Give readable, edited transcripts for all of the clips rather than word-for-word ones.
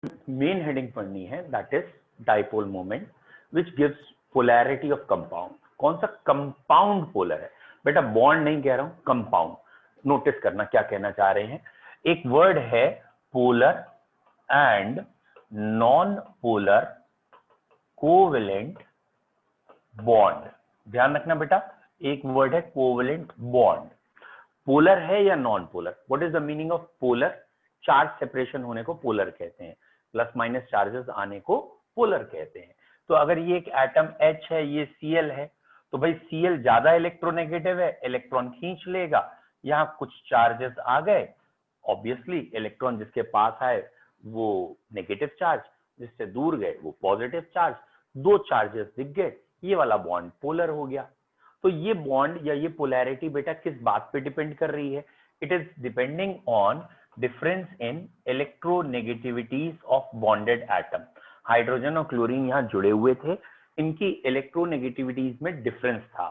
Main heading पढ़नी है, that is dipole moment which gives polarity of compound. कौन सा कंपाउंड पोलर है बेटा, बॉन्ड नहीं कह रहा हूं, कंपाउंड। नोटिस करना क्या कहना चाह रहे हैं। एक वर्ड है polar and non polar covalent bond. ध्यान रखना बेटा, एक वर्ड है कोवेलेंट बॉन्ड। पोलर है या non polar? What is the meaning of polar? Charge separation होने को पोलर कहते हैं, प्लस माइनस चार्जेस आने को पोलर कहते हैं। तो अगर ये एक एटम H है, ये Cl है, तो भाई Cl ज्यादा इलेक्ट्रोनेगेटिव है, इलेक्ट्रॉन खींच लेगा। यहां कुछ चार्जेस आ गए, ऑब्वियसली इलेक्ट्रॉन जिसके पास आए वो नेगेटिव चार्ज, जिससे दूर गए वो पॉजिटिव चार्ज, दो चार्जेस दिख गए, ये वाला बॉन्ड पोलर हो गया। तो ये बॉन्ड या ये पोलैरिटी बेटा किस बात पे डिपेंड कर रही है? It is depending on difference in electronegativities of bonded atom. Hydrogen और क्लोरीन यहाँ जुड़े हुए थे, इनकी इलेक्ट्रोनेगेटिविटीज में डिफरेंस था।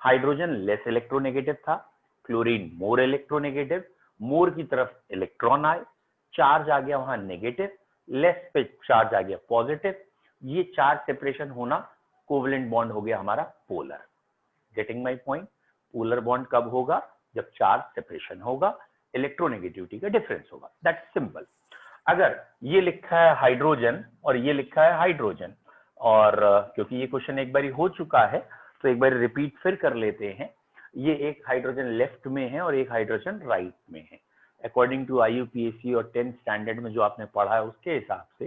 हाइड्रोजन लेस इलेक्ट्रोनेगेटिव था, क्लोरीन मोर इलेक्ट्रोनेगेटिव। मोर की तरफ इलेक्ट्रॉन आए, चार्ज आ गया वहां नेगेटिव, लेस पे चार्ज आ गया पॉजिटिव। ये चार्ज सेपरेशन होना कोवेलेंट बॉन्ड हो गया हमारा polar. Getting my point? Polar bond कब होगा? जब चार्ज सेपरेशन होगा, इलेक्ट्रोनेगेटिविटी का डिफरेंस होगा। That's simple. अगर ये लिखा है हाइड्रोजन और ये लिखा है हाइड्रोजन, और क्योंकि ये क्वेश्चन एक बार हो चुका है तो एक बार रिपीट फिर कर लेते हैं। ये एक हाइड्रोजन लेफ्ट में है और एक हाइड्रोजन राइट में है। अकॉर्डिंग टू IUPAC और 10th स्टैंडर्ड में जो आपने पढ़ा है उसके हिसाब से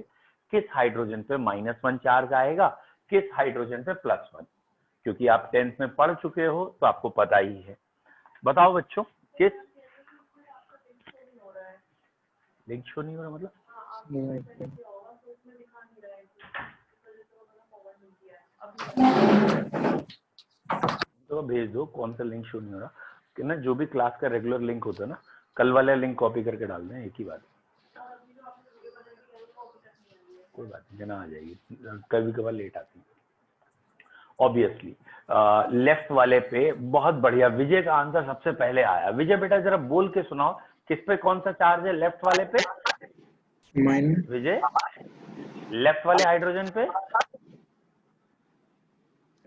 किस हाइड्रोजन पे -1 चार्ज आएगा, किस हाइड्रोजन पे +1? क्योंकि आप 10th में पढ़ चुके हो तो आपको पता ही है। बताओ बच्चों, किस लिंक शो नहीं हो रहा मतलब? तो भेज दो कौन सा लिंक शो नहीं हो रहा कि ना, जो भी क्लास का रेगुलर लिंक होता है ना, कल वाला लिंक कॉपी करके डाल दें, एक ही बात। कोई बात नहीं, जना आ जाएगी, कभी कभार लेट आती है ऑब्वियसली। लेफ्ट वाले पे बहुत बढ़िया, विजय का आंसर सबसे पहले आया। विजय बेटा जरा बोल के सुनाओ, किस पे कौन सा चार्ज है लेफ्ट वाले पे? माइनस। विजय, लेफ्ट वाले हाइड्रोजन पे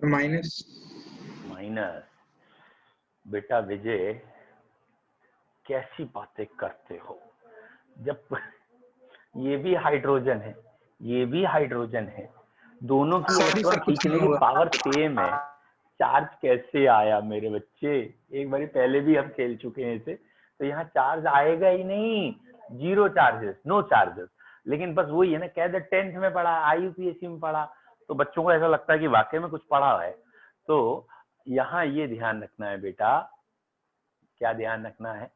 माइनस। माइनस। बेटा विजय कैसी बातें करते हो, जब ये भी हाइड्रोजन है, ये भी हाइड्रोजन है, दोनों की इलेक्ट्रॉन खींचने की पावर सेम है, चार्ज कैसे आया मेरे बच्चे? एक बार पहले भी हम खेल चुके हैं इसे, तो यहाँ चार्ज आएगा ही नहीं, जीरो चार्जेस, नो चार्जेस। लेकिन बस वही है ना, कह दे 10th में पढ़ा, IUPAC में पढ़ा, तो बच्चों को ऐसा लगता है कि वाकई में कुछ पढ़ा है। तो यहाँ ये ध्यान रखना है बेटा, क्या ध्यान रखना है?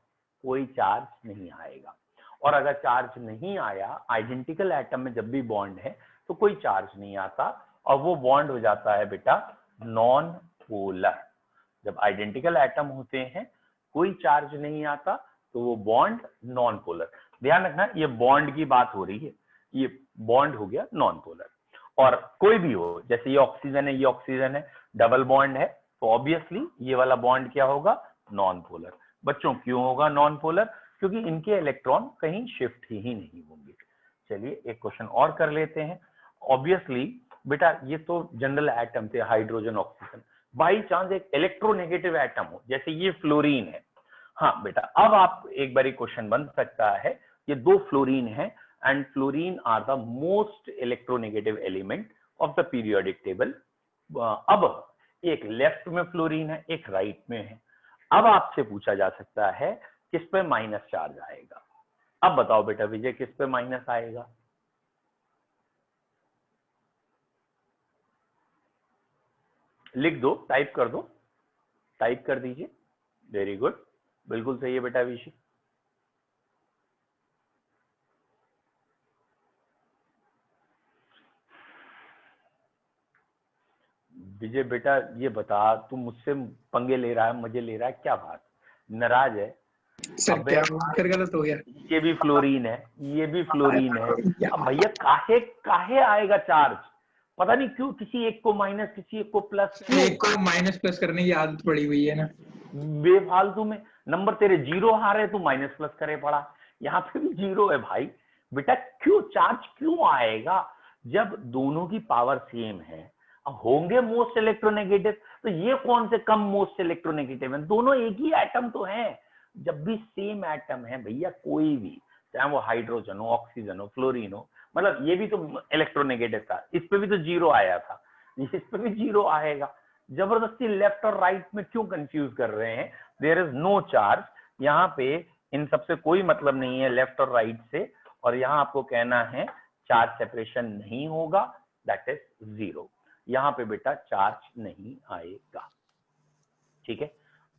कोई चार्ज नहीं आएगा। और अगर चार्ज नहीं आया, आइडेंटिकल एटम में जब भी बॉन्ड है तो कोई चार्ज नहीं आता और वो बॉन्ड हो जाता है बेटा नॉन पोलर। जब आइडेंटिकल एटम होते हैं, कोई चार्ज नहीं आता, तो वो बॉन्ड नॉन पोलर। ध्यान रखना, ये बॉन्ड की बात हो रही है, ये बॉन्ड हो गया नॉन पोलर। और कोई भी हो, जैसे ये ऑक्सीजन है, ये ऑक्सीजन है, डबल बॉन्ड है, तो ऑब्वियसली ये वाला बॉन्ड क्या होगा? Non polar. बच्चों क्यों होगा नॉन पोलर? क्योंकि इनके इलेक्ट्रॉन कहीं शिफ्ट ही नहीं होंगे। चलिए एक क्वेश्चन और कर लेते हैं। ऑब्वियसली बेटा ये तो जनरल एटम थे, हाइड्रोजन ऑक्सीजन। बाई चांस एक इलेक्ट्रोनेगेटिव एटम हो, जैसे ये फ्लोरीन है। हाँ बेटा, अब आप एक बारी क्वेश्चन बन सकता है, ये दो फ्लोरीन है and fluorine are the most electronegative element of the periodic table. अब एक लेफ्ट में फ्लोरीन है, एक राइट में है। अब आपसे पूछा जा सकता है किस पे माइनस चार्ज आएगा? अब बताओ बेटा विजय, किस पे माइनस आएगा? लिख दो, टाइप कर दो, टाइप कर दीजिए। वेरी गुड, बिल्कुल सही है बेटा विशी। विजय बेटा ये बता, तू मुझसे पंगे ले रहा है, मुझे ले रहा है, क्या बात? नाराज है? सर क्या फिर गलत हो गया? ये भी फ्लोरीन है, ये भी फ्लोरीन है। अब भैया काहे काहे आएगा चार्ज? पता नहीं क्यों, किसी एक को माइनस, किसी एक को प्लस। एक को माइनस प्लस करने की आदत पड़ी हुई है ना, बेफालतू में। नंबर तेरे जीरो आ रहे, तू माइनस प्लस करे पड़ा। यहाँ पे भी जीरो है भाई, बेटा क्यों चार्ज क्यों आएगा? जब दोनों की पावर सेम है, अब होंगे मोस्ट इलेक्ट्रोनेगेटिव, तो ये कौन से कम मोस्ट इलेक्ट्रोनेगेटिव है? दोनों एक ही एटम तो हैं। जब भी सेम एटम है भैया, कोई भी, चाहे वो हाइड्रोजन हो, ऑक्सीजन हो, फ्लोरीन हो, मतलब ये भी तो इलेक्ट्रोनेगेटिव था, इस पे भी तो जीरो आया था, इस पे भी जीरो आएगा। जबरदस्ती लेफ्ट और राइट में क्यों कंफ्यूज कर रहे हैं? देयर इज नो चार्ज यहाँ पे, इन सबसे कोई मतलब नहीं है लेफ्ट और राइट से, और यहाँ आपको कहना है चार्ज सेपरेशन नहीं होगा, दैट इज जीरो। यहाँ पे बेटा चार्ज नहीं आएगा, ठीक है।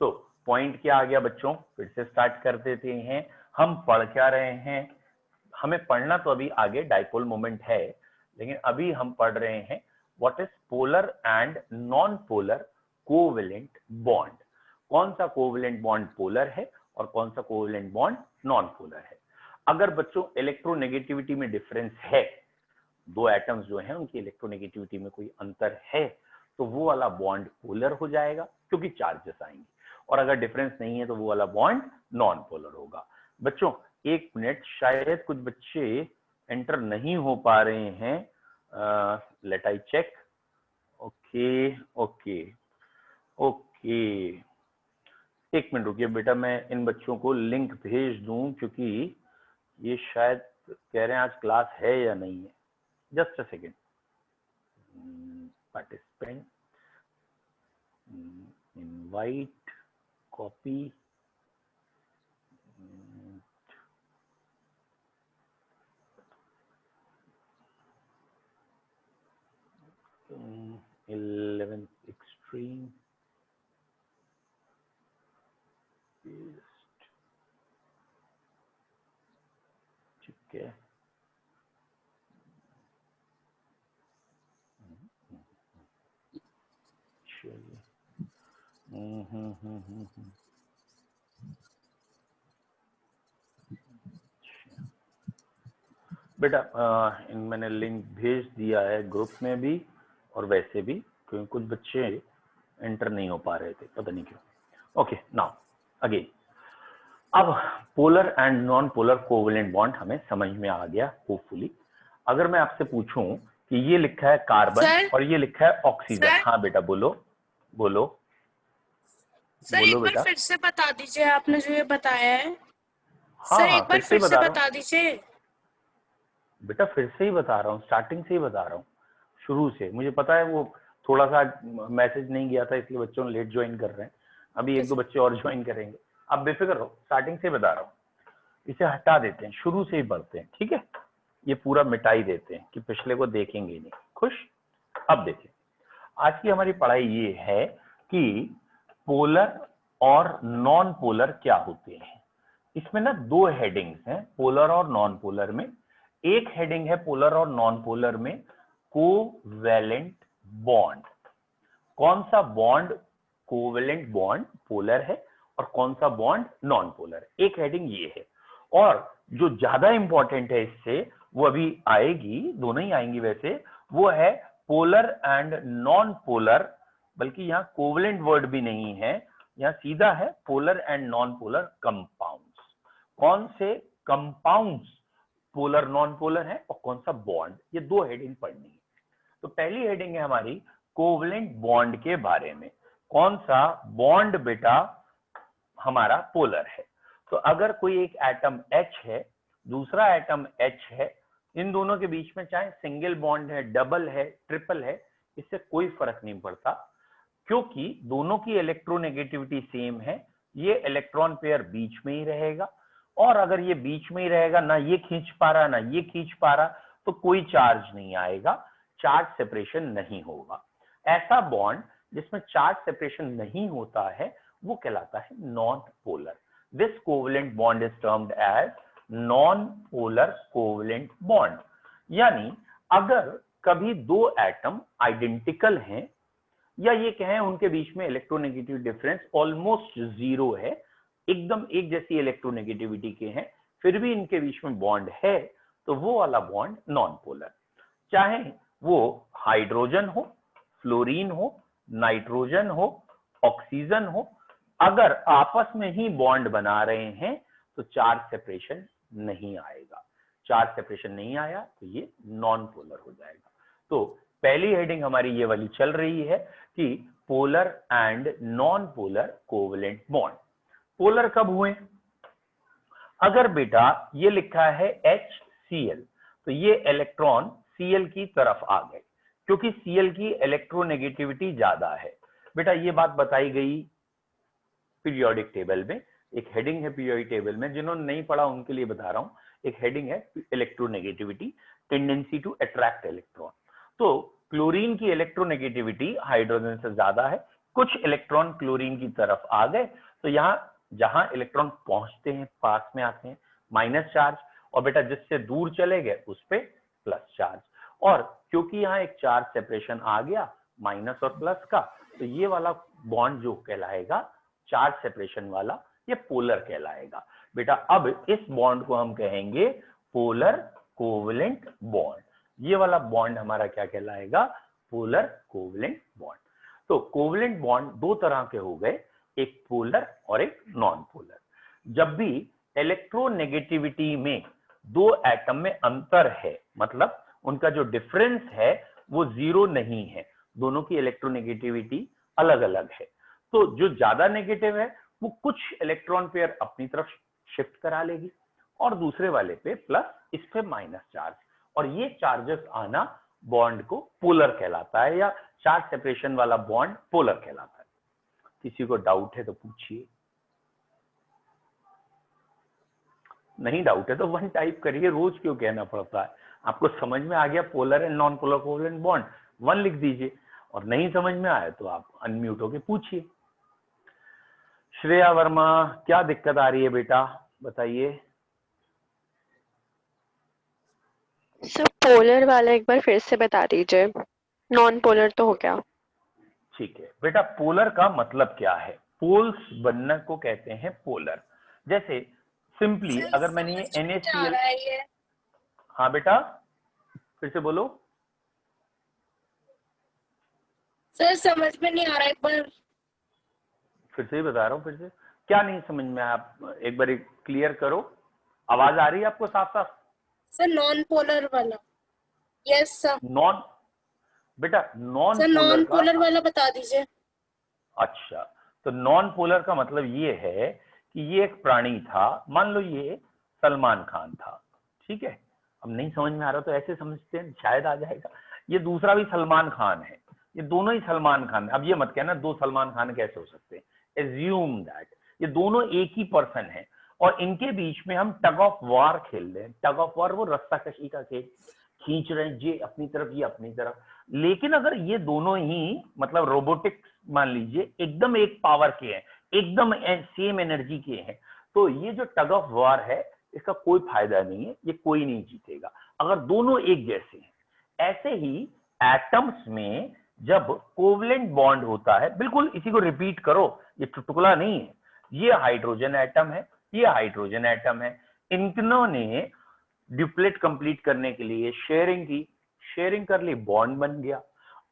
तो पॉइंट क्या आ गया बच्चों? फिर से स्टार्ट कर देते हैं। हम पढ़ क्या रहे हैं? हमें पढ़ना तो अभी आगे डाइपोल मोमेंट है, लेकिन अभी हम पढ़ रहे हैं what is polar and non polar covalent bond. कौन सा कोवेलेंट बॉन्ड पोलर है और कौन सा कोवेलेंट बॉन्ड नॉन पोलर है। अगर बच्चों इलेक्ट्रोनेगेटिविटी में डिफरेंस है, दो एटम्स जो हैं उनकी इलेक्ट्रोनेगेटिविटी में कोई अंतर है, तो वो वाला बॉन्ड पोलर हो जाएगा क्योंकि चार्जेस आएंगे, और अगर डिफरेंस नहीं है तो वो वाला बॉन्ड नॉन पोलर होगा। बच्चों एक मिनट, शायद कुछ बच्चे एंटर नहीं हो पा रहे हैं, let I check. Okay okay okay, एक मिनट रुकिए बेटा, मैं इन बच्चों को लिंक भेज दूं, क्योंकि ये शायद कह रहे हैं आज क्लास है या नहीं है। Just a second. Participant invite copy, eleventh extreme, ठीक है। चलिए, बेटा मैंने लिंक भेज दिया है ग्रुप में भी और वैसे भी, क्योंकि कुछ बच्चे एंटर नहीं हो पा रहे थे, पता नहीं क्यों। ओके, नाउ अगेन, अब polar and non polar covalent bond हमें समझ में आ गया होपफुली। अगर मैं आपसे पूछूं कि ये लिखा है कार्बन और ये लिखा है ऑक्सीजन, हाँ बेटा बोलो बोलो सर बोलो एक बार बेटा। फिर से बता दीजिए, आपने जो ये बताया है। हाँ सर हाँ, एक बार फिर से बता दीजिए बेटा, फिर से ही बता रहा हूँ, स्टार्टिंग से ही बता रहा हूँ, शुरू से। मुझे पता है वो थोड़ा सा मैसेज नहीं गया था, इसलिए बच्चों लेट ज्वाइन कर रहे हैं, अभी एक दो बच्चे और ज्वाइन करेंगे। आप बेफिक्र रहो, स्टार्टिंग से बता रहा हूँ। इसे हटा देते हैं, शुरू से ही पढ़ते हैं, ठीक है। ये पूरा मिटाई देते हैं कि पिछले को देखेंगे नहीं। खुश? अब देखिए, आज की हमारी पढ़ाई ये है कि पोलर और नॉन पोलर क्या होते हैं। इसमें ना दो हेडिंग्स हैं, पोलर और नॉन पोलर में। एक हेडिंग है पोलर और नॉन पोलर में कोवैलेंट बॉन्ड। कौन सा बॉन्ड कोवैलेंट बॉन्ड पोलर है और कौन सा बॉन्ड नॉन पोलर, एक हेडिंग ये है। और जो ज्यादा इंपॉर्टेंट है इससे, वो अभी आएगी, दोनों ही आएंगी वैसे, वो है पोलर एंड नॉन पोलर, बल्कि यहाँ कोवैलेंट वर्ड भी नहीं है, यहाँ सीधा है polar and non polar compounds. कौन से कंपाउंड्स पोलर नॉन पोलर है और कौन सा बॉन्ड, ये दो हेडिंग पढ़नी है। तो पहली हेडिंग है हमारी कोवैलेंट बॉन्ड के बारे में। कौन सा बॉन्ड बेटा हमारा पोलर है। तो अगर कोई एक एटम H है, दूसरा एटम H है, इन दोनों के बीच में चाहे सिंगल बॉन्ड है, डबल है, ट्रिपल है, इससे कोई फर्क नहीं पड़ता, क्योंकि दोनों की इलेक्ट्रोनेगेटिविटी सेम है। ये इलेक्ट्रॉन पेयर बीच में ही रहेगा, और अगर ये बीच में ही रहेगा, ना ये खींच पा रहा ना ये खींच पा रहा, तो कोई चार्ज नहीं आएगा, चार्ज सेपरेशन नहीं होगा। ऐसा बॉन्ड जिसमें चार्ज सेपरेशन नहीं होता है वो कहलाता है non polar. This covalent bond is termed as non polar covalent bond. यानी अगर कभी दो एटम आइडेंटिकल हैं, या ये कहें उनके बीच में इलेक्ट्रोनेगेटिव डिफरेंस ऑलमोस्ट जीरो है, एकदम एक जैसी इलेक्ट्रोनेगेटिविटी के हैं, फिर भी इनके बीच में बॉन्ड है, तो वो वाला बॉन्ड नॉन पोलर। चाहे वो हाइड्रोजन हो, फ्लोरीन हो, नाइट्रोजन हो, ऑक्सीजन हो, अगर आपस में ही बॉन्ड बना रहे हैं तो चार्ज सेपरेशन नहीं आएगा। चार्ज सेपरेशन नहीं आया तो ये नॉन पोलर हो जाएगा। तो पहली हेडिंग हमारी ये वाली चल रही है कि polar and non polar covalent bond. Polar कब हुए? अगर बेटा ये लिखा है HCl तो ये इलेक्ट्रॉन Cl की तरफ आ गए, क्योंकि Cl की इलेक्ट्रोनेगेटिविटी ज्यादा है। बेटा ये बात बताई गई पीरियोडिक टेबल में, एक हेडिंग है पीरियोडिक टेबल में, जिन्होंने नहीं पढ़ा उनके लिए बता रहा हूं। एक हेडिंग है electronegativity, tendency to attract electron. तो क्लोरीन की इलेक्ट्रोनेगेटिविटी हाइड्रोजन से ज्यादा है, कुछ इलेक्ट्रॉन क्लोरीन की तरफ आ गए, तो यहाँ जहां इलेक्ट्रॉन पहुंचते हैं पास में आते हैं माइनस चार्ज, और बेटा जिससे दूर चले गए उस पे प्लस चार्ज। और क्योंकि यहाँ एक चार्ज सेपरेशन आ गया माइनस और प्लस का, तो ये वाला बॉन्ड जो कहलाएगा चार्ज सेपरेशन वाला, ये पोलर कहलाएगा। बेटा अब इस बॉन्ड को हम कहेंगे पोलर कोवेलेंट बॉन्ड। ये वाला बॉन्ड हमारा क्या कहलाएगा? Polar covalent bond. तो कोवेलेंट बॉन्ड दो तरह के हो गए, एक पोलर और एक नॉन पोलर। जब भी इलेक्ट्रोनेगेटिविटी में दो एटम में अंतर है, मतलब उनका जो डिफरेंस है वो जीरो नहीं है, दोनों की इलेक्ट्रोनेगेटिविटी अलग अलग है, तो जो ज्यादा नेगेटिव है वो कुछ इलेक्ट्रॉन पेयर अपनी तरफ शिफ्ट करा लेगी और दूसरे वाले पे प्लस, इस पे माइनस चार्ज, और ये चार्जेस आना बॉन्ड को पोलर कहलाता है, या चार्ज सेपरेशन वाला बॉन्ड पोलर कहलाता है। किसी को डाउट है तो पूछिए, नहीं डाउट है तो वन टाइप करिए, रोज क्यों कहना पड़ता है? आपको समझ में आ गया polar and non polar covalent bond, one लिख दीजिए, और नहीं समझ में आया तो आप अनम्यूट होके पूछिए। श्रेया वर्मा, क्या दिक्कत आ रही है बेटा, बताइए। सर पोलर वाला एक बार फिर से बता दीजिए, नॉन पोलर तो हो गया। ठीक है बेटा, पोलर का मतलब क्या है? पोल्स बनने को कहते हैं पोलर। जैसे सिंपली अगर मैंने ये NaCl, हाँ बेटा फिर से बोलो। सर समझ में नहीं आ रहा, एक बार फिर से ही बता रहा हूँ, फिर से क्या नहीं समझ में आया, आप एक बार क्लियर करो। आवाज आ रही है आपको साफ साफ? सर नॉन पोलर वाला। Yes sir. नॉन बेटा, non sir non polar polar वाला बता दीजिए। अच्छा, तो नॉन पोलर का मतलब ये है कि ये एक प्राणी था, मान लो ये सलमान खान था, ठीक है। अब नहीं समझ में आ रहा तो ऐसे समझते हैं, शायद आ जाएगा। ये दूसरा भी सलमान खान है, ये दोनों ही सलमान खान है। अब ये मत कहना दो सलमान खान कैसे हो सकते हैं, एज्यूम दैट ये दोनों एक ही पर्सन है, और इनके बीच में हम टग ऑफ वार खेल रहे हैं। टग ऑफ वार वो रस्साकशी का खेल, खींच रहे हैं ये अपनी तरफ ये अपनी तरफ। लेकिन अगर ये दोनों ही मतलब रोबोटिक्स मान लीजिए एकदम एक पावर के हैं, एकदम सेम एनर्जी के हैं, तो ये जो टग ऑफ वार है इसका कोई फायदा नहीं है, ये कोई नहीं जीतेगा अगर दोनों एक जैसे हैं। ऐसे ही एटम्स में जब कोवेलेंट बॉन्ड होता है, बिल्कुल इसी को रिपीट करो, ये चुटकुला नहीं है। ये हाइड्रोजन एटम है, ये हाइड्रोजन एटम है, इन्होंने ड्यूप्लेट कंप्लीट करने के लिए शेयरिंग की, शेयरिंग कर ली, बॉन्ड बन गया।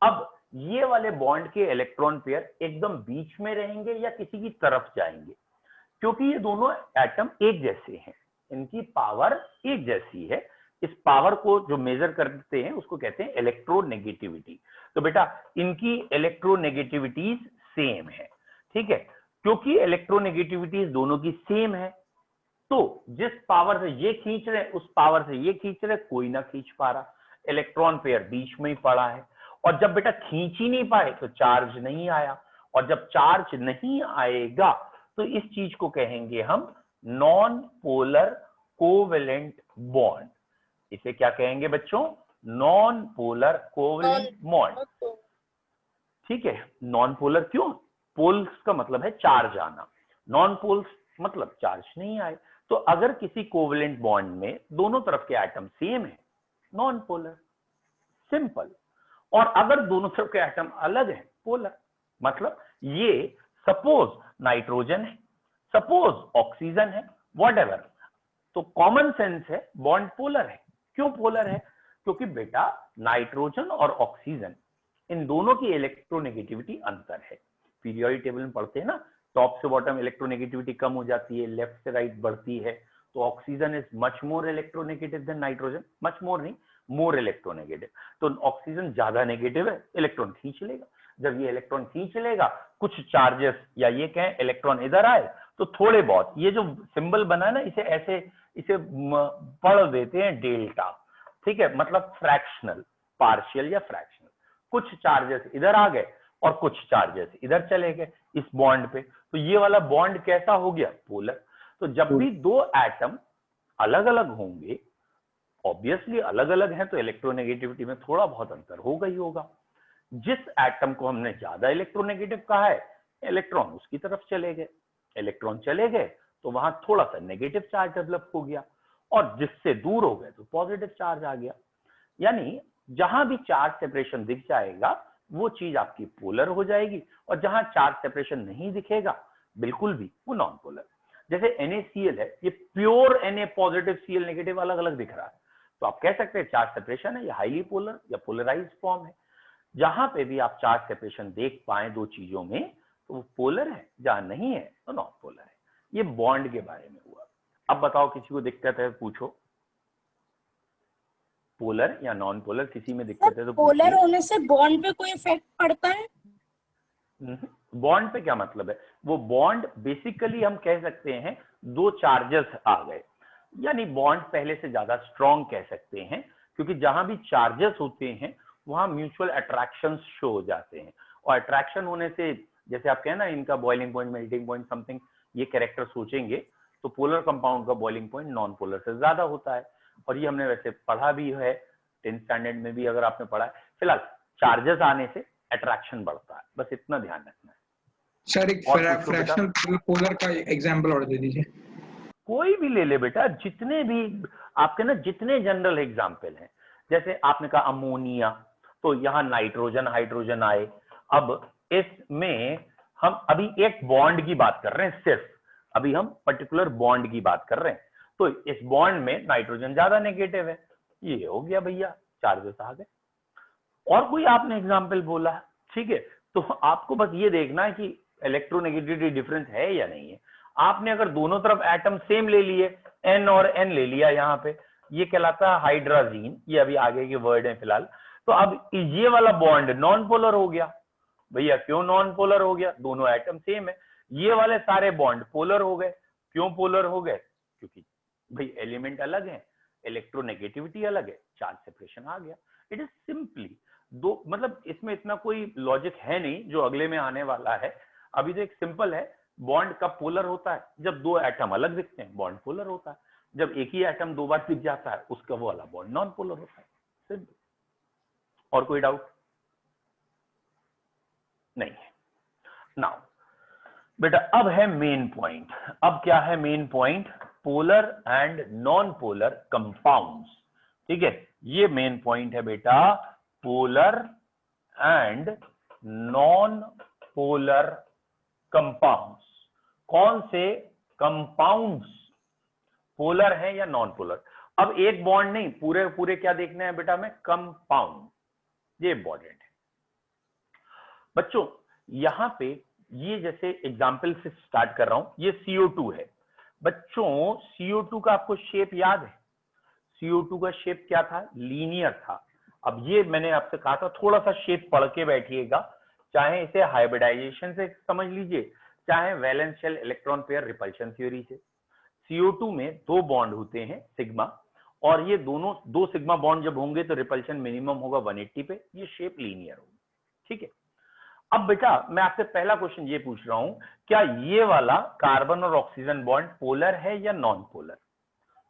अब ये वाले बॉन्ड के इलेक्ट्रॉन पेयर एकदम बीच में रहेंगे या किसी की तरफ जाएंगे, क्योंकि ये दोनों एटम एक जैसे हैं, इनकी पावर एक जैसी है। इस पावर को जो मेजर करते हैं उसको कहते हैं इलेक्ट्रोनेगेटिविटी। तो बेटा इनकी इलेक्ट्रोनेगेटिविटीज सेम है, ठीक है। क्योंकि इलेक्ट्रोनेगेटिविटीज दोनों की सेम है, तो जिस पावर से ये खींच रहे हैं उस पावर से ये खींच रहे, कोई ना खींच पा रहा, इलेक्ट्रॉन पेयर बीच में ही पड़ा है। और जब बेटा खींच ही नहीं पाए तो चार्ज नहीं आया, और जब चार्ज नहीं आएगा तो इस चीज को कहेंगे हम नॉन पोलर कोवेलेंट बॉन्ड। इसे क्या कहेंगे बच्चों? नॉन पोलर कोवेलेंट बॉन्ड, ठीक है। नॉन पोलर क्यों? पोल्स का मतलब है चार्ज आना, नॉन पोल्स मतलब चार्ज नहीं आए। तो अगर किसी कोवेलेंट बॉन्ड में दोनों तरफ के एटम सेम है, नॉन पोलर, सिंपल। और अगर दोनों तरफ के एटम अलग है, पोलर। मतलब ये सपोज नाइट्रोजन है, सपोज ऑक्सीजन है, व्हाटएवर, तो कॉमन सेंस है बॉन्ड पोलर है। क्यों पोलर है? क्योंकि बेटा नाइट्रोजन और ऑक्सीजन इन दोनों की इलेक्ट्रोनेगेटिविटी अंतर है। पीरियोडिक टेबल में पढ़ते हैं ना, टॉप से बॉटम इलेक्ट्रोनेगेटिविटी कम हो जाती है, लेफ्ट से राइट बढ़ती है। तो oxygen is much more electronegative than nitrogen, much more नहीं, मोर इलेक्ट्रोनेगेटिव। तो ऑक्सीजन ज्यादा नेगेटिव है, इलेक्ट्रॉन खींच लेगा। जब ये इलेक्ट्रॉन खींच लेगा, कुछ चार्जेस या ये कहें इलेक्ट्रॉन इधर आए तो थोड़े बहुत, ये जो सिंबल बना है ना, इसे ऐसे इसे पढ़ देते हैं डेल्टा, ठीक है, मतलब फ्रैक्शनल, पार्शियल या फ्रैक्शनल। कुछ चार्जेस इधर आ गए और कुछ चार्जेस इधर चले गए इस बॉन्ड पे, तो ये वाला बॉन्ड कैसा हो गया? पोलर। तो जब भी दो एटम अलग अलग होंगे, ऑब्वियसली अलग अलग हैं तो इलेक्ट्रोनेगेटिविटी में थोड़ा बहुत अंतर होगा ही होगा। जिस एटम को हमने ज्यादा इलेक्ट्रोनेगेटिव कहा है, इलेक्ट्रॉन उसकी तरफ चले गए, इलेक्ट्रॉन चले गए तो वहां थोड़ा सा नेगेटिव चार्ज डेवलप हो गया, और जिससे दूर हो गए तो पॉजिटिव चार्ज आ गया। यानी जहां भी चार्ज सेपरेशन दिख जाएगा वो चीज आपकी पोलर हो जाएगी, और जहां चार्ज सेपरेशन नहीं दिखेगा बिल्कुल भी, वो नॉन पोलर। जैसे NaCl है, ये pure Na positive Cl negative अलग अलग दिख रहा है, तो आप कह सकते हैं चार्ज सेपरेशन है, या हाईली पोलर या पोलराइज्ड फॉर्म है। जहां पे भी आप चार्ज सेपरेशन देख पाए दो चीजों में, तो वो पोलर है, जहां नहीं है तो नॉन पोलर है। ये बॉन्ड के बारे में हुआ। अब बताओ किसी को दिक्कत है पूछो, पोलर या नॉन पोलर, किसी में दिक्कत है तो पोलर होने से बॉन्ड पे कोई इफेक्ट पड़ता है? बॉन्ड पे क्या मतलब है? वो बॉन्ड बेसिकली हम कह सकते हैं दो चार्जेस आ गए, यानी बॉन्ड पहले से ज्यादा स्ट्रॉन्ग कह सकते हैं, क्योंकि जहां भी चार्जेस होते हैं वहां म्यूचुअल अट्रैक्शन शो हो जाते हैं, और अट्रैक्शन होने से, जैसे आप कहना इनका boiling point, melting point, something, ये कैरेक्टर सोचेंगे तो पोलर कंपाउंड का बॉइलिंग पॉइंट नॉन पोलर से ज्यादा होता है। और ये हमने वैसे पढ़ा भी है 10th स्टैंडर्ड में भी, अगर आपने पढ़ा है। फिलहाल चार्जेस आने से अट्रैक्शन बढ़ता है, बस इतना ध्यान रखना है। सर एक फ्रैक्शनल पोलर का एग्जांपल और दे दीजिए। कोई भी ले ले बेटा, जितने भी आपके ना, जितने जनरल एग्जाम्पल हैं, जैसे आपने कहा अमोनिया, तो यहाँ नाइट्रोजन हाइड्रोजन आए। अब इसमें हम अभी एक बॉन्ड की बात कर रहे हैं, सिर्फ अभी हम पर्टिकुलर बॉन्ड की बात कर रहे हैं, तो इस बॉन्ड में नाइट्रोजन ज्यादा नेगेटिव है, ये हो गया भैया, चार्जेस आ गए। और कोई आपने एग्जाम्पल बोला, ठीक है, तो आपको बस ये देखना है कि इलेक्ट्रोनेगेटिविटी डिफरेंस है या नहीं है। आपने अगर दोनों तरफ एटम सेम ले लिए, N और N ले लिया यहाँ पे, ये कहलाता है हाइड्राजीन, ये अभी आगे के वर्ड है फिलहाल। तो अब ये वाला बॉन्ड नॉन पोलर हो गया भैया। क्यों नॉन पोलर हो गया? दोनों एटम सेम है। ये वाले सारे बॉन्ड पोलर हो गए। क्यों पोलर हो गए? क्योंकि भाई एलिमेंट अलग है, इलेक्ट्रोनेगेटिविटी अलग है, चार्ज सेपरेशन आ गया। इट इज सिंपली दो, मतलब इसमें इतना कोई लॉजिक है नहीं जो अगले में आने वाला है। अभी तो एक सिंपल है, बॉन्ड कब पोलर होता है? जब दो एटम अलग दिखते हैं, बॉन्ड पोलर होता है। जब एक ही एटम दो बार दिख जाता है, उसका वो वाला बॉन्ड नॉन पोलर होता है। सिंपल। और कोई डाउट नहीं है? नाउ बेटा अब है मेन पॉइंट। अब क्या है main point? Polar and non polar compounds. ठीक है, ये मेन पॉइंट है बेटा, polar and non polar compounds. कौन से कंपाउंड्स पोलर हैं या नॉन पोलर? अब एक बॉन्ड नहीं, पूरे पूरे क्या देखने हैं बेटा में? कंपाउंड। ये इंपॉर्टेंट है बच्चों। यहां पे ये जैसे एग्जाम्पल से स्टार्ट कर रहा हूं, ये CO2 है बच्चों। CO2 का आपको शेप याद है? CO2 का शेप क्या था? लीनियर था। अब ये मैंने आपसे कहा था थोड़ा सा शेप पढ़ के बैठिएगा, चाहे इसे हाइब्रिडाइजेशन से समझ लीजिए, चाहे valence shell electron pair repulsion theory से। CO2 में दो बॉन्ड होते हैं सिग्मा, और ये दोनों दो सिग्मा बॉन्ड जब होंगे तो रिपल्शन मिनिमम होगा 180 पे, ये शेप लीनियर होगी। ठीक है, अब बेटा मैं आपसे पहला क्वेश्चन ये पूछ रहा हूं, क्या ये वाला कार्बन और ऑक्सीजन बॉन्ड पोलर है या नॉन पोलर?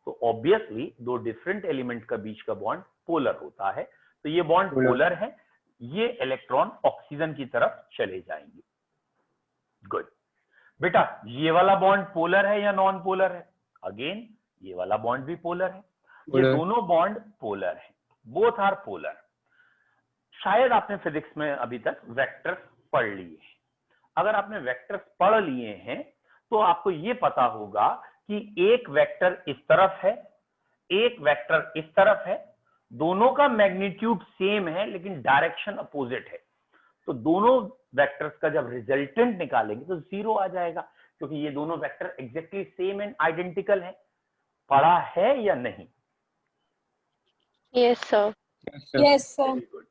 तो ऑब्वियसली दो डिफरेंट एलिमेंट का बीच का बॉन्ड पोलर होता है, तो ये बॉन्ड पोलर है। ये इलेक्ट्रॉन ऑक्सीजन की तरफ चले जाएंगे। गुड बेटा, ये वाला बॉन्ड पोलर है या नॉन पोलर है? अगेन ये वाला बॉन्ड भी पोलर है। ये दोनों बॉन्ड पोलर है, बोथ आर पोलर। शायद आपने फिजिक्स में अभी तक वेक्टर्स पढ़ लिए हैं। अगर आपने वेक्टर्स पढ़ लिए हैं तो आपको ये पता होगा कि एक वेक्टर इस तरफ है, एक वेक्टर इस तरफ है, दोनों का मैग्नीट्यूड सेम है लेकिन डायरेक्शन अपोजिट है। तो दोनों वेक्टर्स का जब रिजल्टेंट निकालेंगे तो 0 आ जाएगा, क्योंकि ये दोनों vector exactly same and identical है। पढ़ा है या नहीं? Yes sir. Yes sir. Very good,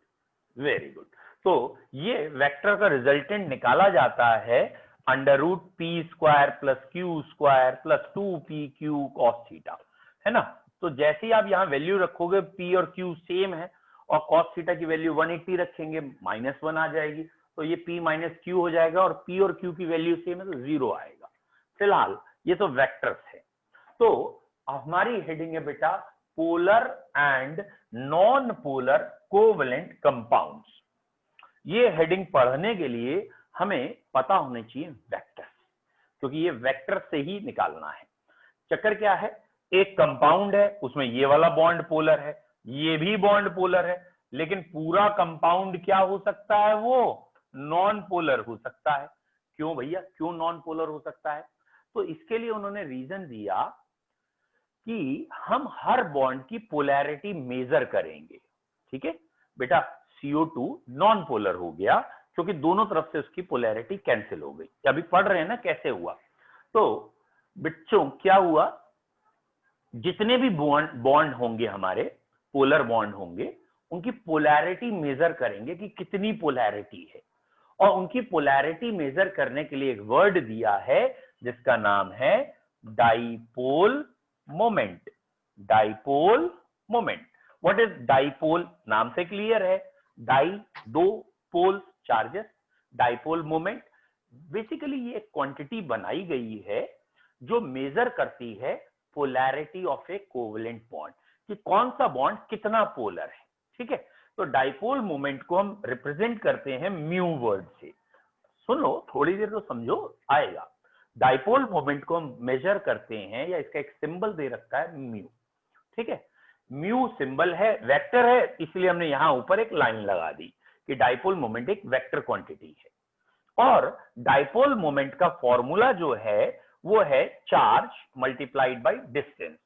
very good. तो ये वेक्टर का रिजल्टेंट निकाला जाता है under root p square plus q square plus 2pq cos theta, है ना। तो जैसे ही आप यहाँ वैल्यू रखोगे, p और q सेम है और cos थीटा की वैल्यू 180 रखेंगे, -1 आ जाएगी, तो ये p माइनस q हो जाएगा और p और q की वैल्यू सेम है तो 0 आएगा। फिलहाल ये तो वेक्टर्स है। तो हमारी हेडिंग है बेटा polar and non polar covalent compounds. ये हेडिंग पढ़ने के लिए हमें पता होने चाहिए वेक्टर्स, क्योंकि ये वेक्टर से ही निकालना है। चक्कर क्या है, एक कंपाउंड है, उसमें ये वाला बॉन्ड पोलर है, ये भी बॉन्ड पोलर है, लेकिन पूरा कंपाउंड क्या हो सकता है, वो नॉन पोलर हो सकता है। क्यों भैया, क्यों नॉन पोलर हो सकता है? तो इसके लिए उन्होंने रीजन दिया कि हम हर बॉन्ड की पोलैरिटी मेजर करेंगे। ठीक है बेटा, CO2 नॉन पोलर हो गया क्योंकि दोनों तरफ से उसकी पोलैरिटी कैंसिल हो गई। अभी पढ़ रहे हैं ना कैसे हुआ। तो बच्चों क्या हुआ, जितने भी बॉन्ड होंगे हमारे, पोलर बॉन्ड होंगे, उनकी पोलैरिटी मेजर करेंगे कि कितनी पोलैरिटी है, और उनकी पोलैरिटी मेजर करने के लिए एक वर्ड दिया है जिसका नाम है dipole moment. Dipole moment. What is dipole? नाम से क्लियर है, डाई दो, पोल चार्जेस, डाइपोल मोमेंट। बेसिकली ये क्वांटिटी बनाई गई है जो मेजर करती है polarity of A covalent bond, कि कौन सा बॉन्ड कितना पोलर है। ठीक है, तो डाइपोल मोमेंट को हम रिप्रेजेंट करते हैं म्यू वर्ड से। सुन लो, थोड़ी देर तो समझो, आएगा। डाइपोल मोमेंट को हम मेजर करते हैं, या इसका एक सिंबल दे रखा है म्यू। ठीक है, म्यू सिंबल है, वेक्टर है, इसलिए हमने यहां ऊपर एक लाइन लगा दी कि डाइपोल मोमेंट एक वेक्टर क्वांटिटी है। और डाइपोल मोमेंट का फॉर्मूला जो है वो है चार्ज मल्टीप्लाइड बाय डिस्टेंस।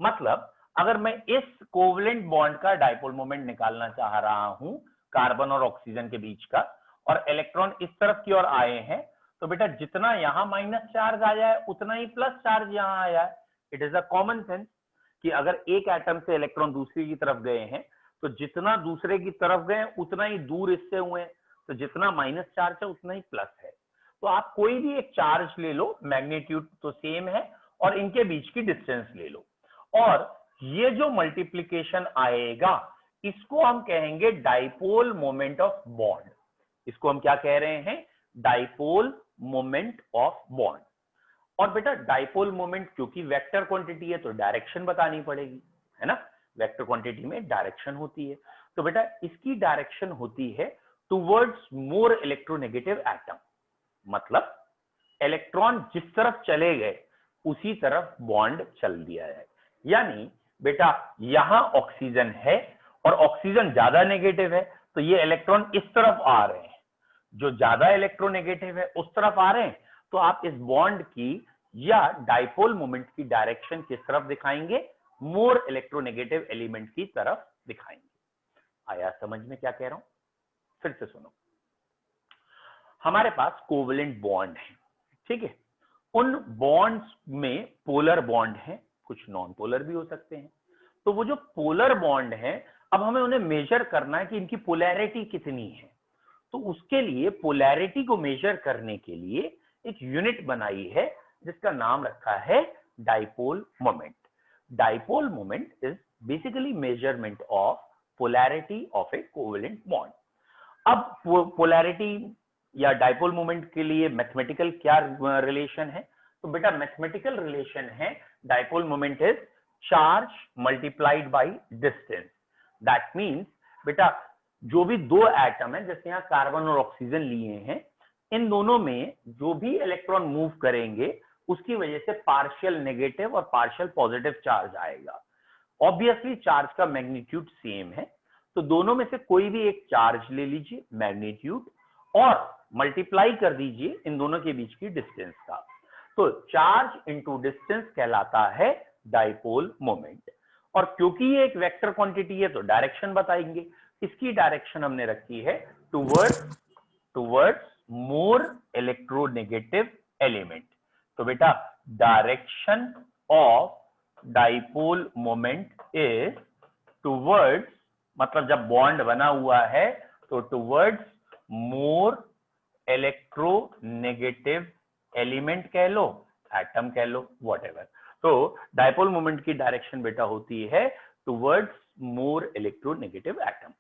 मतलब अगर मैं इस कोवेलेंट बॉन्ड का डाइपोल मोमेंट निकालना चाह रहा हूं, कार्बन और ऑक्सीजन के बीच का, और इलेक्ट्रॉन इस तरफ की ओर आए हैं, तो बेटा जितना यहां माइनस चार्ज आया है उतना ही प्लस चार्ज यहां आया है। It is a common sense कि अगर एक एटम से इलेक्ट्रॉन दूसरी की तरफ गए हैं तो जितना दूसरे की तरफ गए उतना ही दूर इससे हुए हैं, तो जितना माइनस चार्ज है उतना ही प्लस है। तो आप कोई भी एक चार्ज ले लो, मैग्नीट्यूड तो सेम है, और इनके बीच की डिस्टेंस ले लो, और ये जो मल्टीप्लीकेशन आएगा इसको हम कहेंगे डाइपोल मोमेंट ऑफ बॉन्ड। इसको हम क्या कह रहे हैं, डाइपोल मोमेंट ऑफ बॉन्ड। और बेटा डाइपोल मोमेंट क्योंकि वेक्टर क्वांटिटी है तो डायरेक्शन बतानी पड़ेगी, है ना। वेक्टर क्वांटिटी में डायरेक्शन होती है, तो बेटा इसकी डायरेक्शन होती है टुवर्ड्स मोर इलेक्ट्रोनेगेटिव एटम। मतलब इलेक्ट्रॉन जिस तरफ चले गए उसी तरफ बॉन्ड चल दिया है। यानी बेटा यहां ऑक्सीजन है और ऑक्सीजन ज्यादा नेगेटिव है, तो ये इलेक्ट्रॉन इस तरफ आ रहे हैं, जो ज्यादा इलेक्ट्रोनेगेटिव है उस तरफ आ रहे हैं, तो आप इस बॉन्ड की या डाइपोल मोमेंट की डायरेक्शन किस तरफ दिखाएंगे, मोर इलेक्ट्रोनेगेटिव एलिमेंट की तरफ दिखाएंगे। आया समझ में क्या कह रहा हूं? फिर से सुनो, हमारे पास कोवेलेंट बॉन्ड है, ठीक है। उन बॉन्ड्स में पोलर बॉन्ड है, कुछ नॉन पोलर भी हो सकते हैं। तो वो जो पोलर बॉन्ड है, अब हमें उन्हें मेजर करना है कि इनकी पोलैरिटी कितनी है। तो उसके लिए पोलैरिटी को मेजर करने के लिए एक यूनिट बनाई है जिसका नाम रखा है dipole moment. Dipole moment is basically measurement of polarity of A covalent bond. अब पोलैरिटी या डाइपोल मोमेंट के लिए मैथमेटिकल क्या रिलेशन है, तो बेटा मैथमेटिकल रिलेशन है dipole moment is charge multiplied by distance. That means बेटा जो भी दो एटम है, जैसे यहाँ कार्बन और ऑक्सीजन लिए हैं, इन दोनों में जो भी इलेक्ट्रॉन मूव करेंगे उसकी वजह से पार्शियल नेगेटिव और पार्शियल पॉजिटिव चार्ज आएगा। ऑब्वियसली चार्ज का मैग्नीट्यूड सेम है, तो दोनों में से कोई भी एक चार्ज ले लीजिए मैग्नीट्यूड और मल्टीप्लाई कर दीजिए इन दोनों के बीच की डिस्टेंस का, तो चार्ज इनटू डिस्टेंस कहलाता है डाइपोल मोमेंट। और क्योंकि ये एक वेक्टर क्वांटिटी है तो डायरेक्शन बताएंगे। इसकी डायरेक्शन हमने रखी है टुवर्ड्स मोर इलेक्ट्रोनेगेटिव एलिमेंट। तो बेटा direction of dipole moment is towards, मतलब जब बॉन्ड बना हुआ है तो टुवर्ड्स मोर इलेक्ट्रोनेगेटिव एलिमेंट कह लो, एटम कह लो, व्हाटएवर। तो डाइपोल मोमेंट की डायरेक्शन बेटा होती है टुवर्ड्स मोर इलेक्ट्रोनेगेटिव एटम।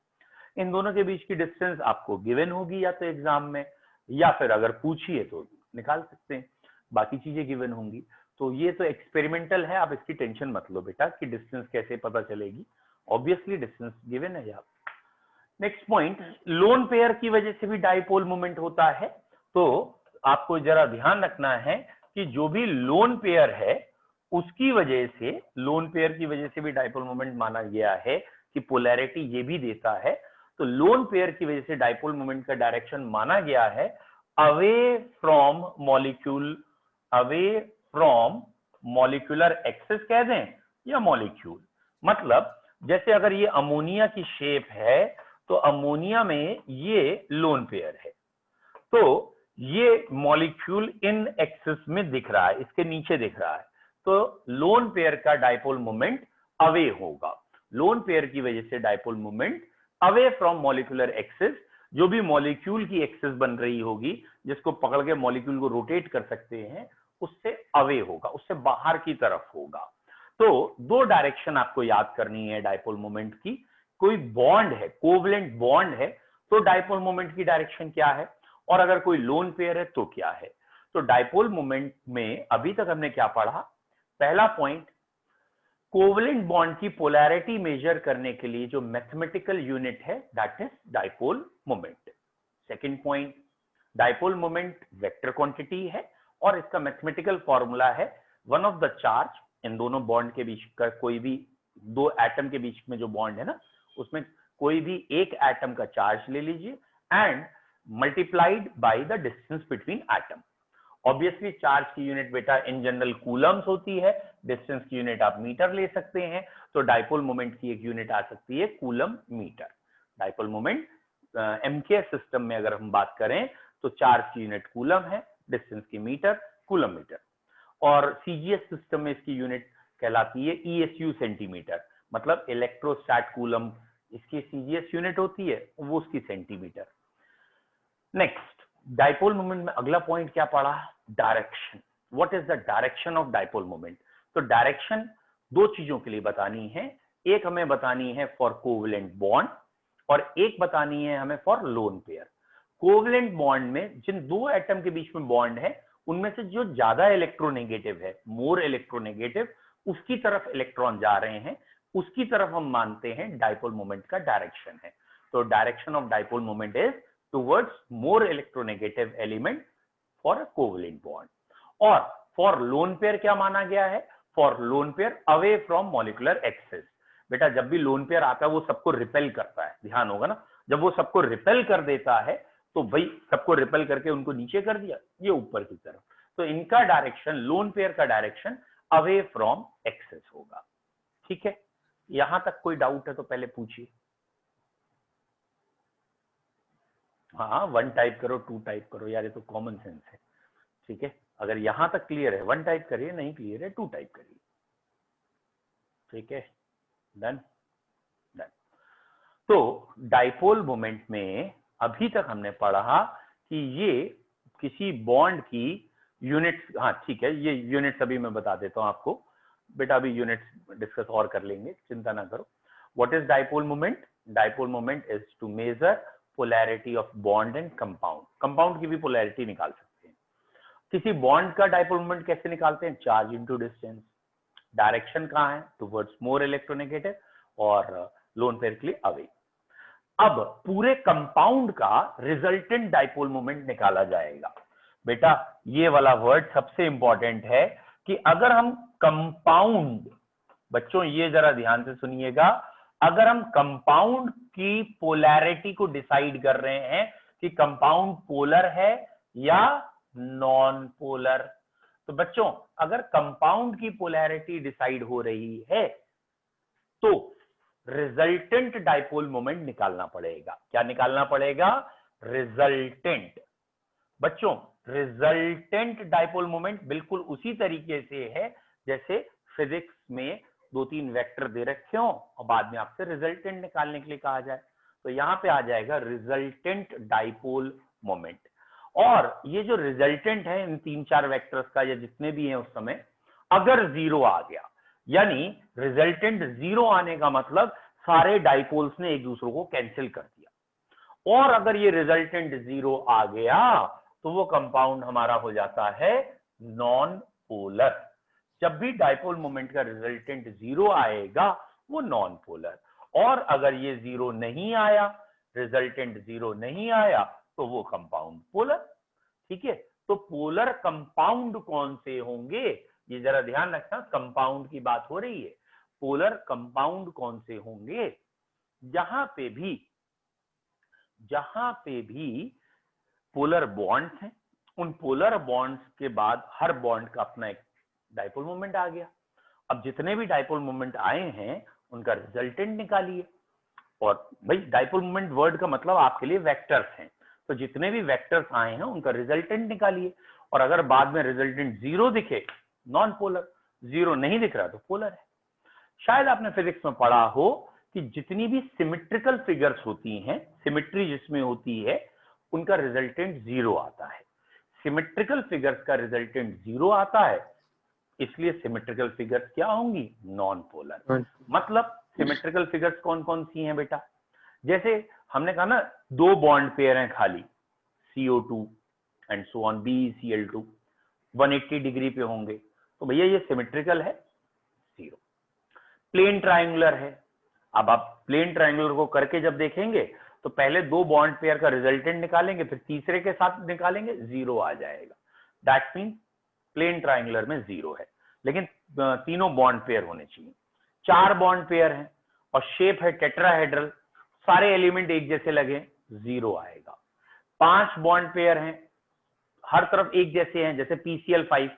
इन दोनों के बीच की डिस्टेंस आपको गिवन होगी या तो एग्जाम में, या फिर अगर पूछिए तो निकाल सकते हैं, बाकी चीजें गिवन होंगी। तो ये तो एक्सपेरिमेंटल है, आप इसकी टेंशन मत लो बेटा कि डिस्टेंस कैसे पता चलेगी, ऑब्वियसली डिस्टेंस गिवन है यहाँ। नेक्स्ट पॉइंट, लोन पेयर की वजह से भी डाइपोल मोमेंट होता है। तो आपको जरा ध्यान रखना है कि जो भी लोन पेयर है उसकी वजह से, लोन पेयर की वजह से भी डाइपोल मोमेंट माना गया है कि पोलैरिटी ये भी देता है। तो लोन पेयर की वजह से डाइपोल मोमेंट का डायरेक्शन माना गया है away from molecule, away from molecular axis कह दें या मॉलिक्यूल। मतलब जैसे अगर ये अमोनिया की शेप है तो अमोनिया में ये लोन पेयर है, तो ये मॉलिक्यूल इन एक्सिस में दिख रहा है, इसके नीचे दिख रहा है, तो लोन पेयर का डाइपोल मोमेंट अवे होगा। लोन पेयर की वजह से dipole moment away from molecular axis, जो भी मॉलिक्यूल की एक्सिस बन रही होगी जिसको पकड़ के मॉलिक्यूल को रोटेट कर सकते हैं, उससे अवे होगा, उससे बाहर की तरफ होगा। तो दो डायरेक्शन आपको याद करनी है डाइपोल मोमेंट की। कोई बॉन्ड है, कोवलेंट बॉन्ड है, तो डाइपोल मोमेंट की डायरेक्शन क्या है, और अगर कोई लोन पेयर है तो क्या है। तो डाइपोल मोमेंट में अभी तक हमने क्या पढ़ा, पहला पॉइंट, कोवलेंट बॉन्ड की पोलैरिटी मेजर करने के लिए जो मैथमेटिकल यूनिट है that is dipole moment. Second point, dipole moment vector quantity है और इसका मैथमेटिकल फॉर्मूला है वन ऑफ द चार्ज, इन दोनों बॉन्ड के बीच का कोई भी दो एटम के बीच में जो बॉन्ड है ना, उसमें कोई भी एक एटम का चार्ज ले लीजिए and multiplied by the distance between atom. Obviously charge की यूनिट बेटा इन जनरल कूलम्स होती है, डिस्टेंस की यूनिट आप मीटर ले सकते हैं, तो डाइपोल मोमेंट की एक यूनिट आ सकती है coulomb metre. Dipole moment MKS system में अगर हम बात करें तो चार्ज की यूनिट कूलम है, डिस्टेंस की मीटर, कूलम मीटर। और सीजीएस सिस्टम में इसकी यूनिट कहलाती है ईएसयू सेंटीमीटर, मतलब इलेक्ट्रोस्टैट कूलम इसकी सीजीएस यूनिट होती है, वो उसकी सेंटीमीटर। नेक्स्ट, डाइपोल मोमेंट में अगला पॉइंट क्या पढ़ा, direction. What is the direction of dipole moment. तो डायरेक्शन दो चीजों के लिए बतानी है, एक हमें बतानी है फॉर कोवलेंट बॉन्ड और एक बतानी है हमें for lone pair. Covalent bond में जिन दो एटम के बीच में बॉन्ड है उनमें से जो ज्यादा इलेक्ट्रोनेगेटिव है, मोर इलेक्ट्रोनेगेटिव, उसकी तरफ इलेक्ट्रॉन जा रहे हैं, उसकी तरफ हम मानते हैं डाइपोल मोमेंट का डायरेक्शन है। तो direction of dipole moment is towards more electronegative element for a covalent bond। और for lone pair क्या माना गया है, for lone pair away from molecular axis। बेटा जब भी लोन पेयर आता है वो सबको रिपेल करता है, ध्यान होगा ना, जब वो सबको रिपेल कर देता है तो भाई सबको रिपेल करके उनको नीचे कर दिया, ये ऊपर की तरफ, तो इनका डायरेक्शन, लोन पेयर का डायरेक्शन अवे फ्रॉम एक्सिस होगा। ठीक है, यहां तक कोई डाउट है तो पहले पूछिए। हाँ, वन टाइप करो, टू टाइप करो यार, ये तो कॉमन सेंस है। ठीक है, अगर यहां तक क्लियर है वन टाइप करिए, नहीं क्लियर है टू टाइप करिए। ठीक है, डन डन। तो डाइपोल मोमेंट में अभी तक हमने पढ़ा कि ये किसी बॉन्ड की यूनिट्स, हाँ ठीक है, ये यूनिट्स अभी मैं बता देता हूं आपको बेटा, अभी यूनिट्स डिस्कस और कर लेंगे, चिंता ना करो। What is dipole moment, dipole moment is to measure polarity of bond and compound. Compound की भी पोलैरिटी निकाल सकते हैं। किसी बॉन्ड का डाइपोल मोमेंट कैसे निकालते हैं, चार्ज इनटू डिस्टेंस। डायरेक्शन कहां है, टुवर्ड्स मोर इलेक्ट्रोनेगेटिव, और लोन पेयर के लिए अवे। अब पूरे कंपाउंड का रिजल्टेंट डाइपोल मोमेंट निकाला जाएगा। बेटा ये वाला वर्ड सबसे इंपॉर्टेंट है कि अगर हम कंपाउंड, बच्चों ये जरा ध्यान से सुनिएगा, अगर हम कंपाउंड की पोलैरिटी को डिसाइड कर रहे हैं कि कंपाउंड पोलर है या नॉन पोलर, तो बच्चों अगर कंपाउंड की पोलैरिटी डिसाइड हो रही है तो रिजल्टेंट डाइपोल मोमेंट निकालना पड़ेगा। क्या निकालना पड़ेगा, रिजल्टेंट। बच्चों रिजल्टेंट डाइपोल मोमेंट बिल्कुल उसी तरीके से है जैसे फिजिक्स में 2-3 वेक्टर दे रखे हो और बाद में आपसे रिजल्टेंट निकालने के लिए कहा जाए, तो यहाँ पे आ जाएगा रिजल्टेंट डाइपोल मोमेंट। और ये जो रिजल्टेंट है इन 3-4 वेक्टर्स का या जितने भी हैं उस समय, अगर 0 आ गया, यानी रिजल्टेंट 0 आने का मतलब सारे डाइपोल्स ने एक दूसरे को कैंसिल कर दिया। और अगर ये रिजल्टेंट 0 आ गया तो वो कंपाउंड हमारा हो जाता है नॉन पोलर। जब भी डाइपोल मोमेंट का रिजल्टेंट 0 आएगा वो नॉन पोलर, और अगर ये 0 नहीं आया, रिजल्टेंट 0 नहीं आया, तो वो कंपाउंड पोलर। ठीक है, तो पोलर कंपाउंड कौन से होंगे, ये जरा ध्यान रखना, कंपाउंड की बात हो रही है। पोलर कंपाउंड कौन से होंगे, जहां पे भी पोलर बॉन्ड्स हैं, उन पोलर बॉन्ड्स के बाद हर बॉन्ड का अपना एक डाइपोल मोमेंट आ गया। अब जितने भी डाइपोल मोमेंट आए हैं उनका रिजल्टेंट निकालिए। और भाई डाइपोल मोमेंट वर्ड का मतलब आपके लिए वेक्टर्स हैं, तो जितने भी वेक्टर्स आए हैं उनका रिजल्टेंट निकालिए। और अगर बाद में रिजल्टेंट 0 दिखे, नॉन पोलर, 0 नहीं दिख रहा तो पोलर है। शायद आपने फिजिक्स में पढ़ा हो कि जितनी भी सिमेट्रिकल फिगर्स होती हैं, सिमेट्री जिसमें होती है, उनका रिजल्टेंट 0 आता है। सिमेट्रिकल फिगर्स का रिजल्टेंट 0 आता है, इसलिए सिमेट्रिकल फिगर्स क्या होंगी, नॉन पोलर। मतलब सिमेट्रिकल फिगर्स कौन कौन सी हैं बेटा, जैसे हमने कहा ना 2 बॉन्ड पेयर हैं खाली, CO2 and so on, BeCl2 180 degree पे होंगे, तो भैया ये सिमेट्रिकल है, 0। प्लेन ट्रायंगुलर है, अब आप प्लेन ट्रायंगुलर को करके जब देखेंगे तो पहले 2 बॉन्ड पेयर का रिजल्टेंट निकालेंगे, फिर तीसरे के साथ निकालेंगे, 0 आ जाएगा। दैट मीन प्लेन ट्रायंगुलर में 0 है, लेकिन तीनों बॉन्ड पेयर होने चाहिए। 4 बॉन्ड पेयर हैं और शेप है टेट्राहेड्रल, सारे एलिमेंट एक जैसे लगे, 0 आएगा। 5 बॉन्ड पेयर हैं, हर तरफ एक जैसे हैं, जैसे PCl5,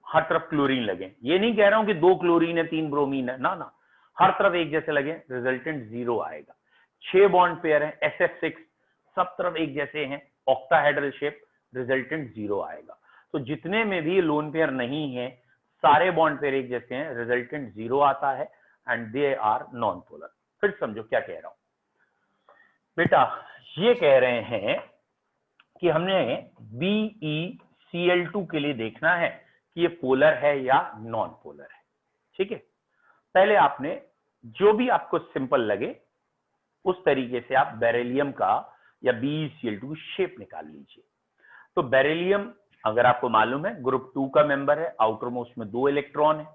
हर तरफ क्लोरीन लगे। ये नहीं कह रहा हूं कि 2 क्लोरीन है 3 ब्रोमीन है, ना ना, हर तरफ एक जैसे लगे, रिजल्टेंट 0 आएगा। 6 बॉन्ड पेयर हैं, SF6, सब तरफ एक जैसे हैं, ऑक्टाहेड्रल शेप, रिजल्टेंट 0 आएगा। तो जितने में भी लोन पेयर नहीं है, सारे बॉन्ड पेयर एक जैसे हैं, रिजल्टेंट 0 आता है and they are non polar. फिर समझो क्या कह रहा हूं बेटा, ये कह रहे हैं कि हमने BeCl2 के लिए देखना है कि ये पोलर है या नॉन पोलर है। ठीक है, पहले आपने जो भी आपको सिंपल लगे उस तरीके से आप बेरिलियम का या BeCl2 की शेप निकाल लीजिए। तो बेरिलियम अगर आपको मालूम है ग्रुप 2 का मेंबर है, आउटर मोस्ट में 2 इलेक्ट्रॉन है,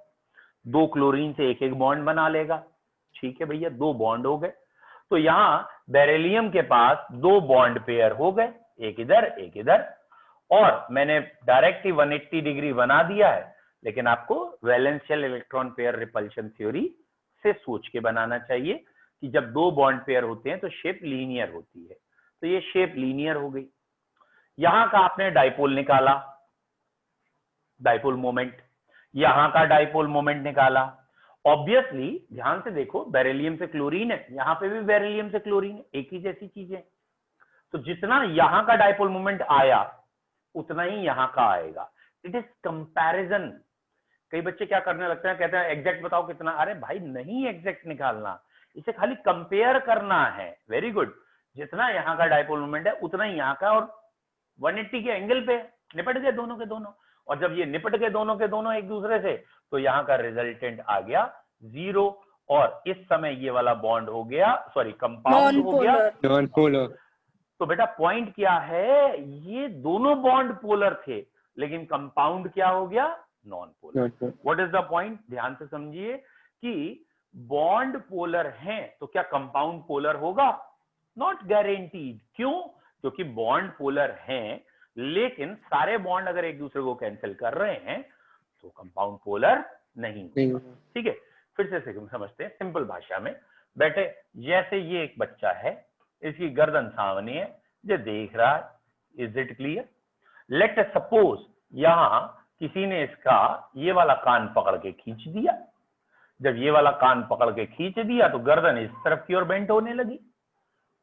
2 क्लोरीन से एक बॉन्ड बना लेगा। ठीक है भैया, 2 बॉन्ड हो गए। तो यहां बेरिलियम के पास 2 बॉन्ड पेयर हो गए, एक इधर एक इधर, और मैंने डायरेक्ट ही 180 डिग्री बना दिया है, लेकिन आपको वैलेंशियल इलेक्ट्रॉन पेयर रिपल्शन थ्योरी से सोच के बनाना चाहिए कि जब 2 बॉन्ड पेयर होते हैं तो शेप लीनियर होती है। तो ये शेप लीनियर हो गई। यहां का आपने डाइपोल निकाला, डाइपोल मोमेंट, यहां का डाइपोल मोमेंट निकाला। ऑब्वियसली ध्यान से देखो, बेरिलियम से क्लोरीन है, यहां पे भी बेरिलियम से क्लोरीन है, एक ही जैसी चीजें। तो जितना यहां का डाइपोल मोमेंट आया उतना ही यहां का आएगा। It is comparison. कई बच्चे क्या करने लगते हैं, कहते हैं एग्जैक्ट बताओ कितना। अरे भाई नहीं एग्जैक्ट निकालना, इसे खाली कंपेयर करना है। वेरी गुड, जितना यहाँ का डाइपोल मोमेंट है उतना ही यहाँ का, और 180 के एंगल पे निपट गए दोनों के दोनों। और जब ये निपट गए दोनों के दोनों एक दूसरे से, तो यहाँ का रिजल्टेंट आ गया 0, और इस समय ये वाला बॉन्ड हो गया, सॉरी कंपाउंड हो गया नॉन पोलर। तो बेटा पॉइंट क्या है, ये दोनों बॉन्ड पोलर थे, लेकिन कंपाउंड क्या हो गया, non polar. What is the point, ध्यान से समझिए कि बॉन्ड पोलर हैं तो क्या कंपाउंड पोलर होगा, नॉट गारंटीड। क्यों, क्योंकि बॉन्ड पोलर हैं, लेकिन सारे बॉन्ड अगर एक दूसरे को कैंसिल कर रहे हैं तो कंपाउंड पोलर नहीं। ठीक है, फिर से समझते हैं सिंपल भाषा में। बेटे जैसे ये एक बच्चा है, इसकी गर्दन सामने है, जो देख रहा है, is it clear. Let suppose यहां किसी ने इसका ये वाला कान पकड़ के खींच दिया। जब ये वाला कान पकड़ के खींच दिया तो गर्दन इस तरफ की ओर बेंट होने लगी।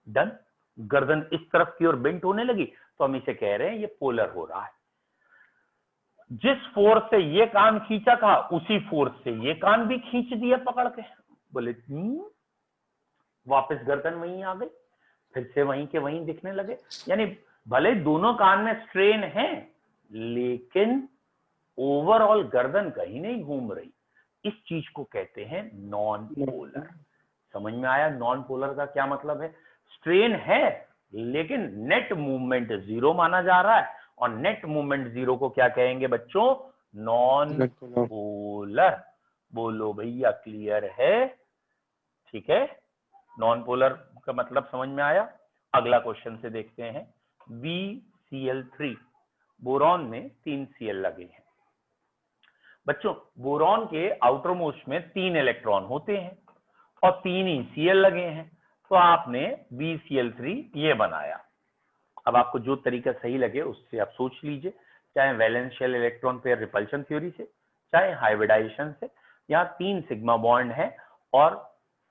डन, गर्दन इस तरफ की ओर बेंट होने लगी, तो हम इसे कह रहे हैं ये पोलर हो रहा है। जिस फोर्स से ये कान खींचा था उसी फोर्स से ये कान भी खींच दिया पकड़ के। बोले वापस गर्दन वहीं आ गई, फिर से वहीं के वहीं दिखने लगे। यानी भले दोनों कान में स्ट्रेन है लेकिन ओवरऑल गर्दन कहीं नहीं घूम रही। इस चीज को कहते हैं नॉन पोलर। समझ में आया नॉन पोलर का क्या मतलब है? स्ट्रेन है लेकिन नेट मूवमेंट जीरो माना जा रहा है, और नेट मूवमेंट जीरो को क्या कहेंगे बच्चों? Non polar. बोलो भैया क्लियर है? ठीक है, नॉन पोलर का मतलब समझ में आया। अगला क्वेश्चन से देखते हैं। BCl3, बोरॉन में 3 Cl लगे हैं। बच्चों बोरॉन के आउटर मोस्ट में 3 इलेक्ट्रॉन होते हैं और 3 ही Cl लगे हैं, तो आपने BCl3 ये बनाया। अब आपको जो तरीका सही लगे उससे आप सोच लीजिए, चाहे valence shell electron pair repulsion theory से, चाहे हाइब्रिडाइजेशन से। यहाँ 3 सिग्मा बॉन्ड है और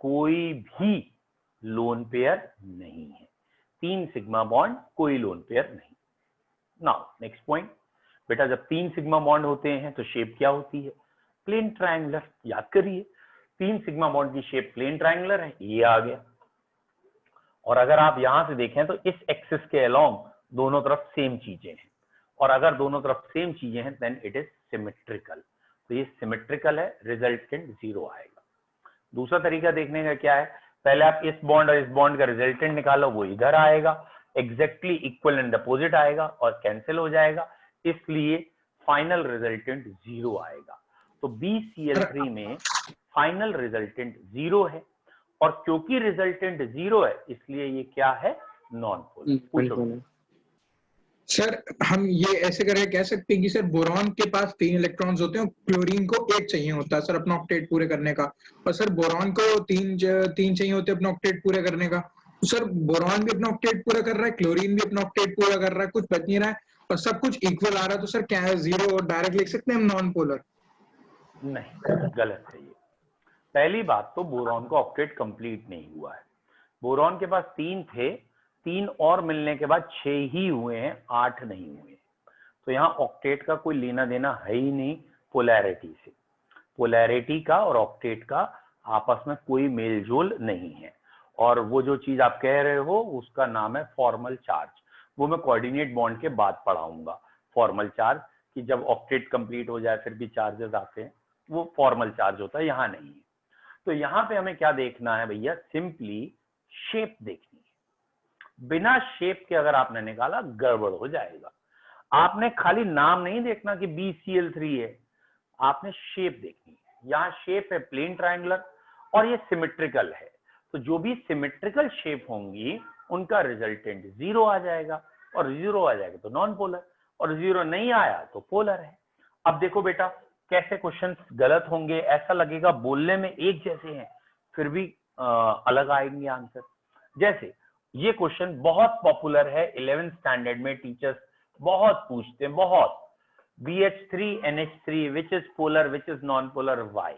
कोई भी लोन पेयर नहीं है। 3 सिग्मा बॉन्ड, कोई लोन पेयर नहीं। नाउ नेक्स्ट पॉइंट बेटा, जब 3 सिग्मा बॉन्ड होते हैं तो शेप क्या होती है? Plane triangular. याद करिए 3 सिग्मा बॉन्ड की शेप प्लेन ट्रायंगुलर है, ये आ गया। और अगर आप यहां से देखें तो इस एक्सिस के अलोंग दोनों तरफ सेम चीजें हैं, और अगर दोनों तरफ सेम चीजें हैं देन इट इज सिमेट्रिकल। तो ये सिमेट्रिकल है, रिजल्टेंट 0 आएगा। दूसरा तरीका देखने का क्या है? पहले आप इस बॉन्ड और इस बॉन्ड का रिजल्टेंट निकालो, वो इधर आएगा, एग्जैक्टली इक्वल एंड अपोजिट आएगा और कैंसिल हो जाएगा, इसलिए फाइनल रिजल्टेंट 0 आएगा। तो BCl3 में फाइनल रिजल्टेंट 0 है, और क्योंकि रिजल्टेंट 0 है इसलिए ये क्या है? Non polar. सर हम ये ऐसे करके कह सकते हैं कि सर बोरॉन के पास 3 इलेक्ट्रॉन्स होते हैं, क्लोरीन को 1 चाहिए होता है सर अपना ऑक्टेट पूरे करने का, और सर बोरॉन को 3 चाहिए होते हैं अपना ऑक्टेट पूरे करने का। तो सर बोरॉन भी अपना ऑक्टेट पूरा कर रहा है, क्लोरीन भी अपना ऑक्टेट पूरा कर रहा है, कुछ बच नहीं रहा है और सब कुछ इक्वल आ रहा है, तो सर क्या है 0 और डायरेक्ट लिख सकते हैं हम नॉन पोलर? नहीं, गलत है ये। पहली बात तो बोरॉन का ऑक्टेट कंप्लीट नहीं हुआ है। बोरॉन के पास 3 थे, 3 और मिलने के बाद 6 ही हुए हैं, 8 नहीं हुए। तो यहाँ ऑक्टेट का कोई लेना देना है ही नहीं पोलैरिटी से। पोलैरिटी का और ऑक्टेट का आपस में कोई मेलजोल नहीं है। और वो जो चीज आप कह रहे हो उसका नाम है फॉर्मल चार्ज। वो मैं कोऑर्डिनेट बॉन्ड के बाद पढ़ाऊंगा। फॉर्मल चार्ज कि जब ऑक्टेट कंप्लीट हो जाए फिर भी चार्जेस आते हैं, वो फॉर्मल चार्ज होता है, यहाँ नहीं है। तो यहाँ पे हमें क्या देखना है भैया? सिंपली शेप देखनी है। बिना शेप के अगर आपने निकाला गड़बड़ हो जाएगा। आपने खाली नाम नहीं देखना कि BCl3 है, आपने शेप देखनी है। यहाँ शेप है प्लेन ट्रायंगुलर और ये सिमेट्रिकल है, तो जो भी सिमेट्रिकल शेप होंगी उनका रिजल्टेंट 0 आ जाएगा, और 0 आ जाएगा तो नॉन पोलर, और 0 नहीं आया तो पोलर है। अब देखो बेटा कैसे क्वेश्चंस गलत होंगे, ऐसा लगेगा बोलने में एक जैसे हैं फिर भी अलग आएंगे आंसर। जैसे ये क्वेश्चन बहुत पॉपुलर है 11th स्टैंडर्ड में, टीचर्स बहुत पूछते हैं, बहुत। BH3NH3 which is polar which is non polar, why?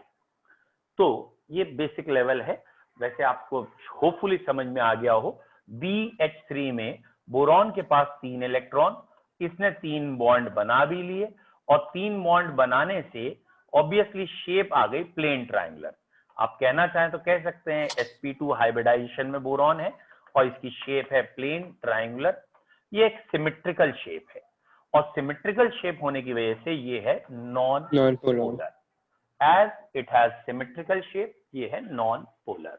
तो ये बेसिक लेवल है, वैसे आपको होपफुली समझ में आ गया हो। BH3 में बोरॉन के पास 3 इलेक्ट्रॉन, इसने 3 बॉन्ड बना भी लिए, और 3 बॉन्ड बनाने से ऑब्वियसली शेप आ गई प्लेन ट्रायंगुलर। आप कहना चाहें तो कह सकते हैं sp2 हाइब्रिडाइजेशन में बोरॉन है और इसकी शेप है प्लेन ट्रायंगुलर। ये एक सिमेट्रिकल शेप है, और सिमेट्रिकल शेप होने की वजह से ये है non polar. As it has symmetrical shape, ये है नॉन पोलर।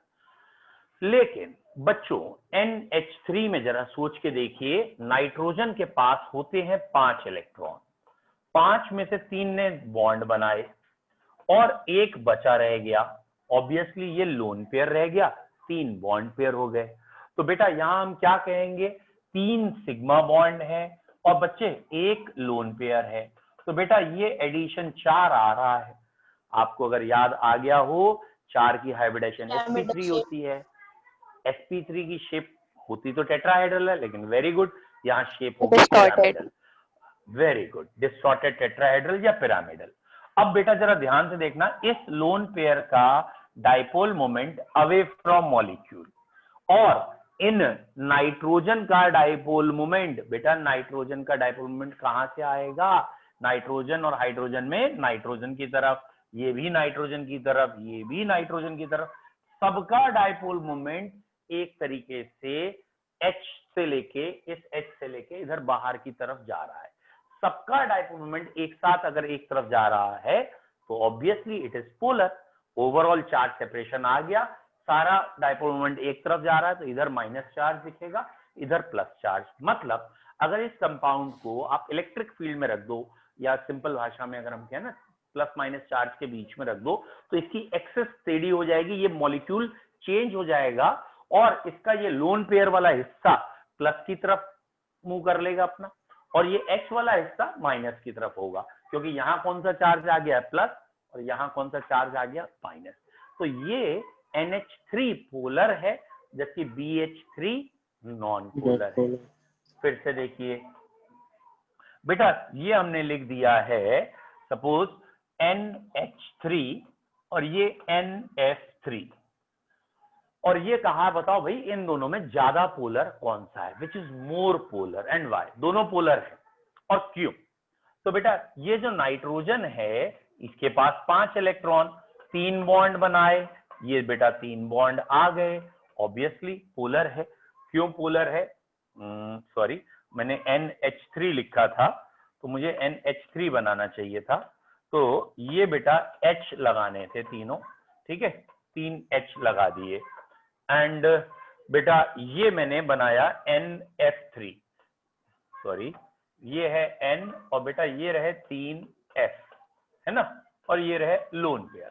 लेकिन बच्चों NH3 में जरा सोच के देखिए, नाइट्रोजन के पास होते हैं 5 इलेक्ट्रॉन, 5 में से 3 ने बॉन्ड बनाए और 1 बचा रह गया। ऑब्वियसली ये लोन पेयर रह गया, 3 बॉन्ड पेयर हो गए। तो बेटा यहां हम क्या कहेंगे? 3 सिग्मा बॉन्ड है और बच्चे 1 लोन पेयर है। तो बेटा ये एडिशन 4 आ रहा है। आपको अगर याद आ गया हो, 4 की हाइब्रिडाइजेशन sp3 होती है। sp3 की शेप होती तो टेट्राहेड्रल है, लेकिन वेरी गुड, यहाँ शेप होगी pyramidal. Very good, distorted tetrahedral या पिरामिडल। अब बेटा जरा ध्यान से देखना, इस लोन पेयर का dipole moment away from molecule, और इन नाइट्रोजन का डाइपोल मोमेंट, बेटा नाइट्रोजन का डाइपोल मोमेंट कहां से आएगा? नाइट्रोजन और हाइड्रोजन में नाइट्रोजन की तरफ, ये भी नाइट्रोजन की तरफ, ये भी नाइट्रोजन की तरफ, सबका डायपोल मोमेंट एक तरीके से H से लेके, इस H से लेके इधर बाहर की तरफ जा रहा है। सबका डायपोल मोमेंट एक साथ अगर एक तरफ जा रहा है तो obviously it is polar. Overall charge separation आ गया, सारा डायपोल मोमेंट एक तरफ जा रहा है तो इधर माइनस चार्ज दिखेगा, इधर प्लस चार्ज। मतलब अगर इस कंपाउंड को आप इलेक्ट्रिक फील्ड में रख दो, या सिंपल भाषा में अगर हम कहें ना प्लस माइनस चार्ज के बीच में रख दो, तो इसकी एक्सेस टेढ़ी हो जाएगी, ये मॉलिक्यूल चेंज हो जाएगा और इसका ये लोन पेयर वाला हिस्सा प्लस की तरफ मूव कर लेगा अपना, और ये H वाला हिस्सा माइनस की तरफ होगा, क्योंकि यहाँ कौन सा चार्ज आ गया प्लस और यहाँ कौन सा चार्ज आ गया माइनस। तो ये NH3 पोलर है, जबकि BH3 नॉन पोलर है। फिर से देखिए बेटा, ये हमने लिख दिया है सपोज NH3 और ये NF3, और ये कहा बताओ भाई इन दोनों में ज्यादा पोलर कौन सा है, which is more polar and why. दोनों पोलर है और क्यों? तो बेटा ये जो नाइट्रोजन है इसके पास 5 इलेक्ट्रॉन, 3 बॉन्ड बनाए, ये बेटा 3 बॉन्ड आ गए, ऑब्वियसली पोलर है। क्यों पोलर है? सॉरी मैंने NH3 लिखा था तो मुझे NH3 बनाना चाहिए था, तो ये बेटा H लगाने थे तीनों, ठीक है, 3 H लगा दिए। एंड बेटा ये मैंने बनाया NF3, सॉरी ये है N और बेटा ये रहे 3 F, है ना, और ये रहे लोन पेयर।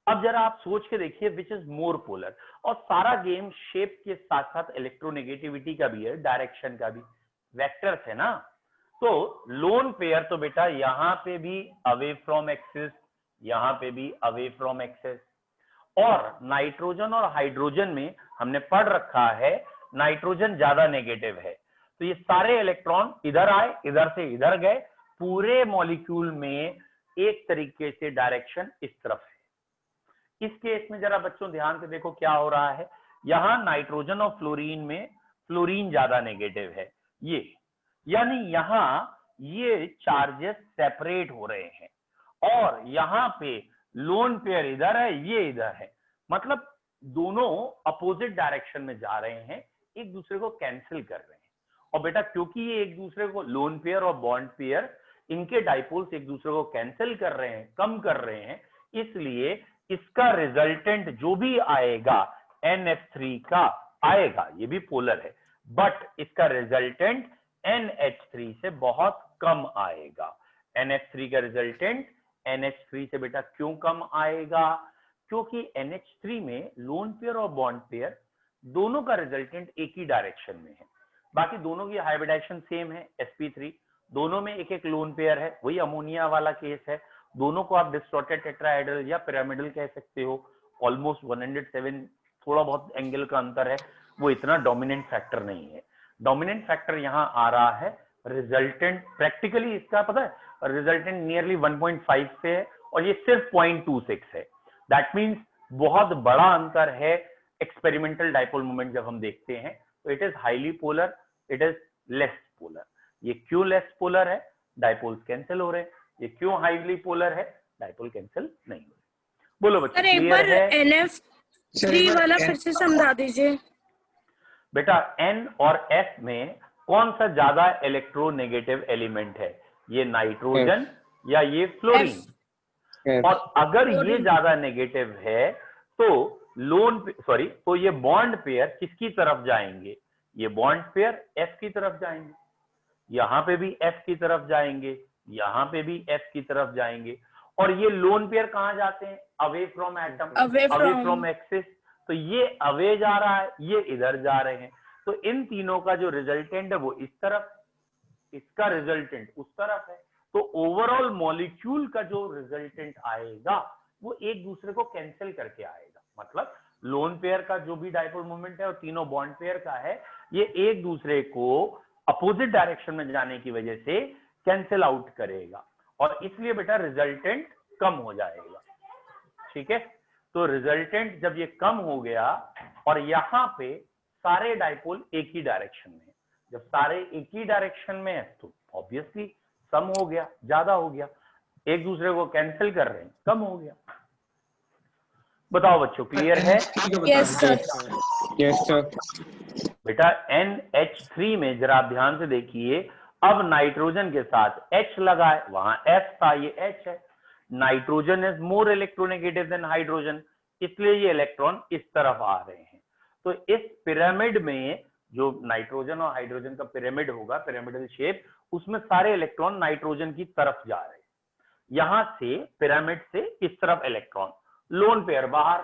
अब जरा आप सोच के देखिए विच इज मोर पोलर, और सारा गेम शेप के साथ साथ इलेक्ट्रोनेगेटिविटी का भी है, डायरेक्शन का भी, वेक्टर्स है ना। तो लोन पेयर तो बेटा यहाँ पे भी अवे फ्रॉम एक्सिस, यहाँ पे भी अवे फ्रॉम एक्सिस, और नाइट्रोजन और हाइड्रोजन में हमने पढ़ रखा है नाइट्रोजन ज्यादा नेगेटिव है, तो ये सारे इलेक्ट्रॉन इधर आए, इधर से इधर गए, पूरे मॉलिक्यूल में एक तरीके से डायरेक्शन इस तरफ है। इस केस में जरा बच्चों ध्यान से देखो क्या हो रहा है, यहां नाइट्रोजन और फ्लोरीन में फ्लोरीन ज्यादा नेगेटिव है, ये यानी यहां ये चार्जेस सेपरेट हो रहे हैं, और यहां पे लोन पेयर इधर है, ये इधर है, मतलब दोनों अपोजिट डायरेक्शन में जा रहे हैं, एक दूसरे को कैंसिल कर रहे हैं। और बेटा क्योंकि ये एक दूसरे को, लोन पेयर और बॉन्ड पेयर, इनके डाइपोल्स एक दूसरे को कैंसिल कर रहे हैं, कम कर रहे हैं, इसलिए इसका रिजल्टेंट जो भी आएगा NF3 का आएगा, ये भी पोलर है, बट इसका रिजल्टेंट NH3 से बहुत कम आएगा। NF3 का रिजल्टेंट NH3 से बेटा क्यों कम आएगा? क्योंकि NH3 में लोन पेयर और बॉन्ड पेयर दोनों का रिजल्टेंट एक ही डायरेक्शन में है, बाकी दोनों की हाइब्रिडाइजेशन सेम है sp3, दोनों में एक एक लोन पेयर है, वही अमोनिया वाला केस है, दोनों को आप डिस्टॉर्टेड टेट्राहेड्रल या पिरामिडल कह सकते हो, ऑलमोस्ट 107, थोड़ा बहुत एंगल का अंतर है, वो इतना डोमिनेंट फैक्टर नहीं है। डोमिनेंट फैक्टर यहाँ आ रहा है रिजल्टेंट, प्रैक्टिकली इसका पता है रिजल्टेंट नियरली 1.5 से है और ये सिर्फ 0.26 है, दैट मीन्स बहुत बड़ा अंतर है। एक्सपेरिमेंटल डाइपोल मोमेंट जब हम देखते हैं तो it is highly polar, it is less polar. ये क्यों लेस पोलर है? डाइपोल्स कैंसिल हो रहे हैं। ये क्यों हाईली पोलर है? डाइपोल कैंसिल नहीं हो रहे। बोलो बच्चों, सर एक बार NF3 वाला फिर से समझा दीजिए। बेटा N और F में कौन सा ज्यादा इलेक्ट्रोनेगेटिव एलिमेंट है, ये नाइट्रोजन या ये फ्लोरीन? और अगर ये ज्यादा नेगेटिव है तो तो ये बॉन्ड पेयर किसकी तरफ जाएंगे? ये बॉन्ड पेयर F की तरफ जाएंगे, यहां पे भी F की तरफ जाएंगे, यहां पे भी F की तरफ जाएंगे, और ये लोन पेयर कहां जाते हैं? Away from atom, away from axis. तो ये अवे जा रहा है, ये इधर जा रहे हैं, तो इन तीनों का जो रिजल्टेंट है वो इस तरफ, इसका रिजल्टेंट उस तरफ है, तो ओवरऑल मॉलिक्यूल का जो रिजल्टेंट आएगा वो एक दूसरे को कैंसिल करके आएगा। मतलब लोन पेयर का जो भी डाइपोल मोमेंट है और तीनों बॉन्ड पेयर का है, ये एक दूसरे को अपोजिट डायरेक्शन में जाने की वजह से कैंसिल आउट करेगा, और इसलिए बेटा रिजल्टेंट कम हो जाएगा। ठीक है, तो रिजल्टेंट जब ये कम हो गया और यहाँ पे सारे डाइपोल एक ही डायरेक्शन में है, जब सारे एक ही डायरेक्शन में है तो ऑब्वियसली कम हो गया, ज्यादा हो गया, एक दूसरे को कैंसिल कर रहे हैं, कम हो गया। बताओ बच्चों, क्लियर है? Yes sir. Yes sir. बेटा NH3 में जरा आप ध्यान से देखिए, अब नाइट्रोजन के साथ H लगा है, वहां S था, ये H है। Nitrogen is more electronegative than hydrogen, इसलिए ये इलेक्ट्रॉन इस तरफ आ रहे हैं। तो इस पिरामिड में जो नाइट्रोजन और हाइड्रोजन का पिरामिड होगा, पिरामिडल शेप, उसमें सारे इलेक्ट्रॉन नाइट्रोजन की तरफ जा रहे हैं। यहां से पिरामिड से इस तरफ इलेक्ट्रॉन, लोन पेयर बाहर,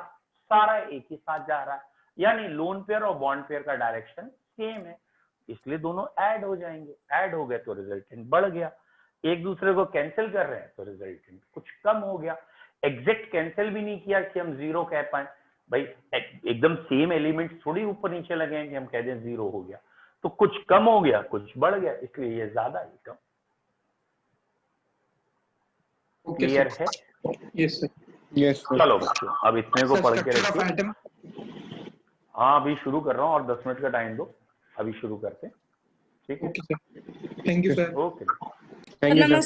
सारा एक ही साथ जा रहा है, यानी लोन पेयर और बॉन्ड पेयर का डायरेक्शन सेम है, इसलिए दोनों ऐड हो जाएंगे। ऐड हो गए तो रिजल्टेंट बढ़ गया, एक दूसरे को कैंसिल कर रहे हैं तो रिजल्टेंट कुछ कम हो गया। एग्जैक्ट कैंसिल भी नहीं किया कि हम जीरो कह पाए, भाई एकदम सेम एलिमेंट थोड़ी ऊपर नीचे लगे हैं कि हम कह दें जीरो हो गया, तो कुछ कम हो गया, कुछ बढ़ गया, इसलिए ये ज्यादा है कम। क्लियर है? Yes sir. Yes sir. चलो बच्चों, अब इतने को पढ़ के स्ट्रक्चर ऑफ रखिए। एटम। हाँ अभी शुरू कर रहा हूँ, और 10 मिनट का टाइम दो, अभी शुरू करते हैं, ठीक है? Okay sir, thank you sir. Okay. Thank you sir.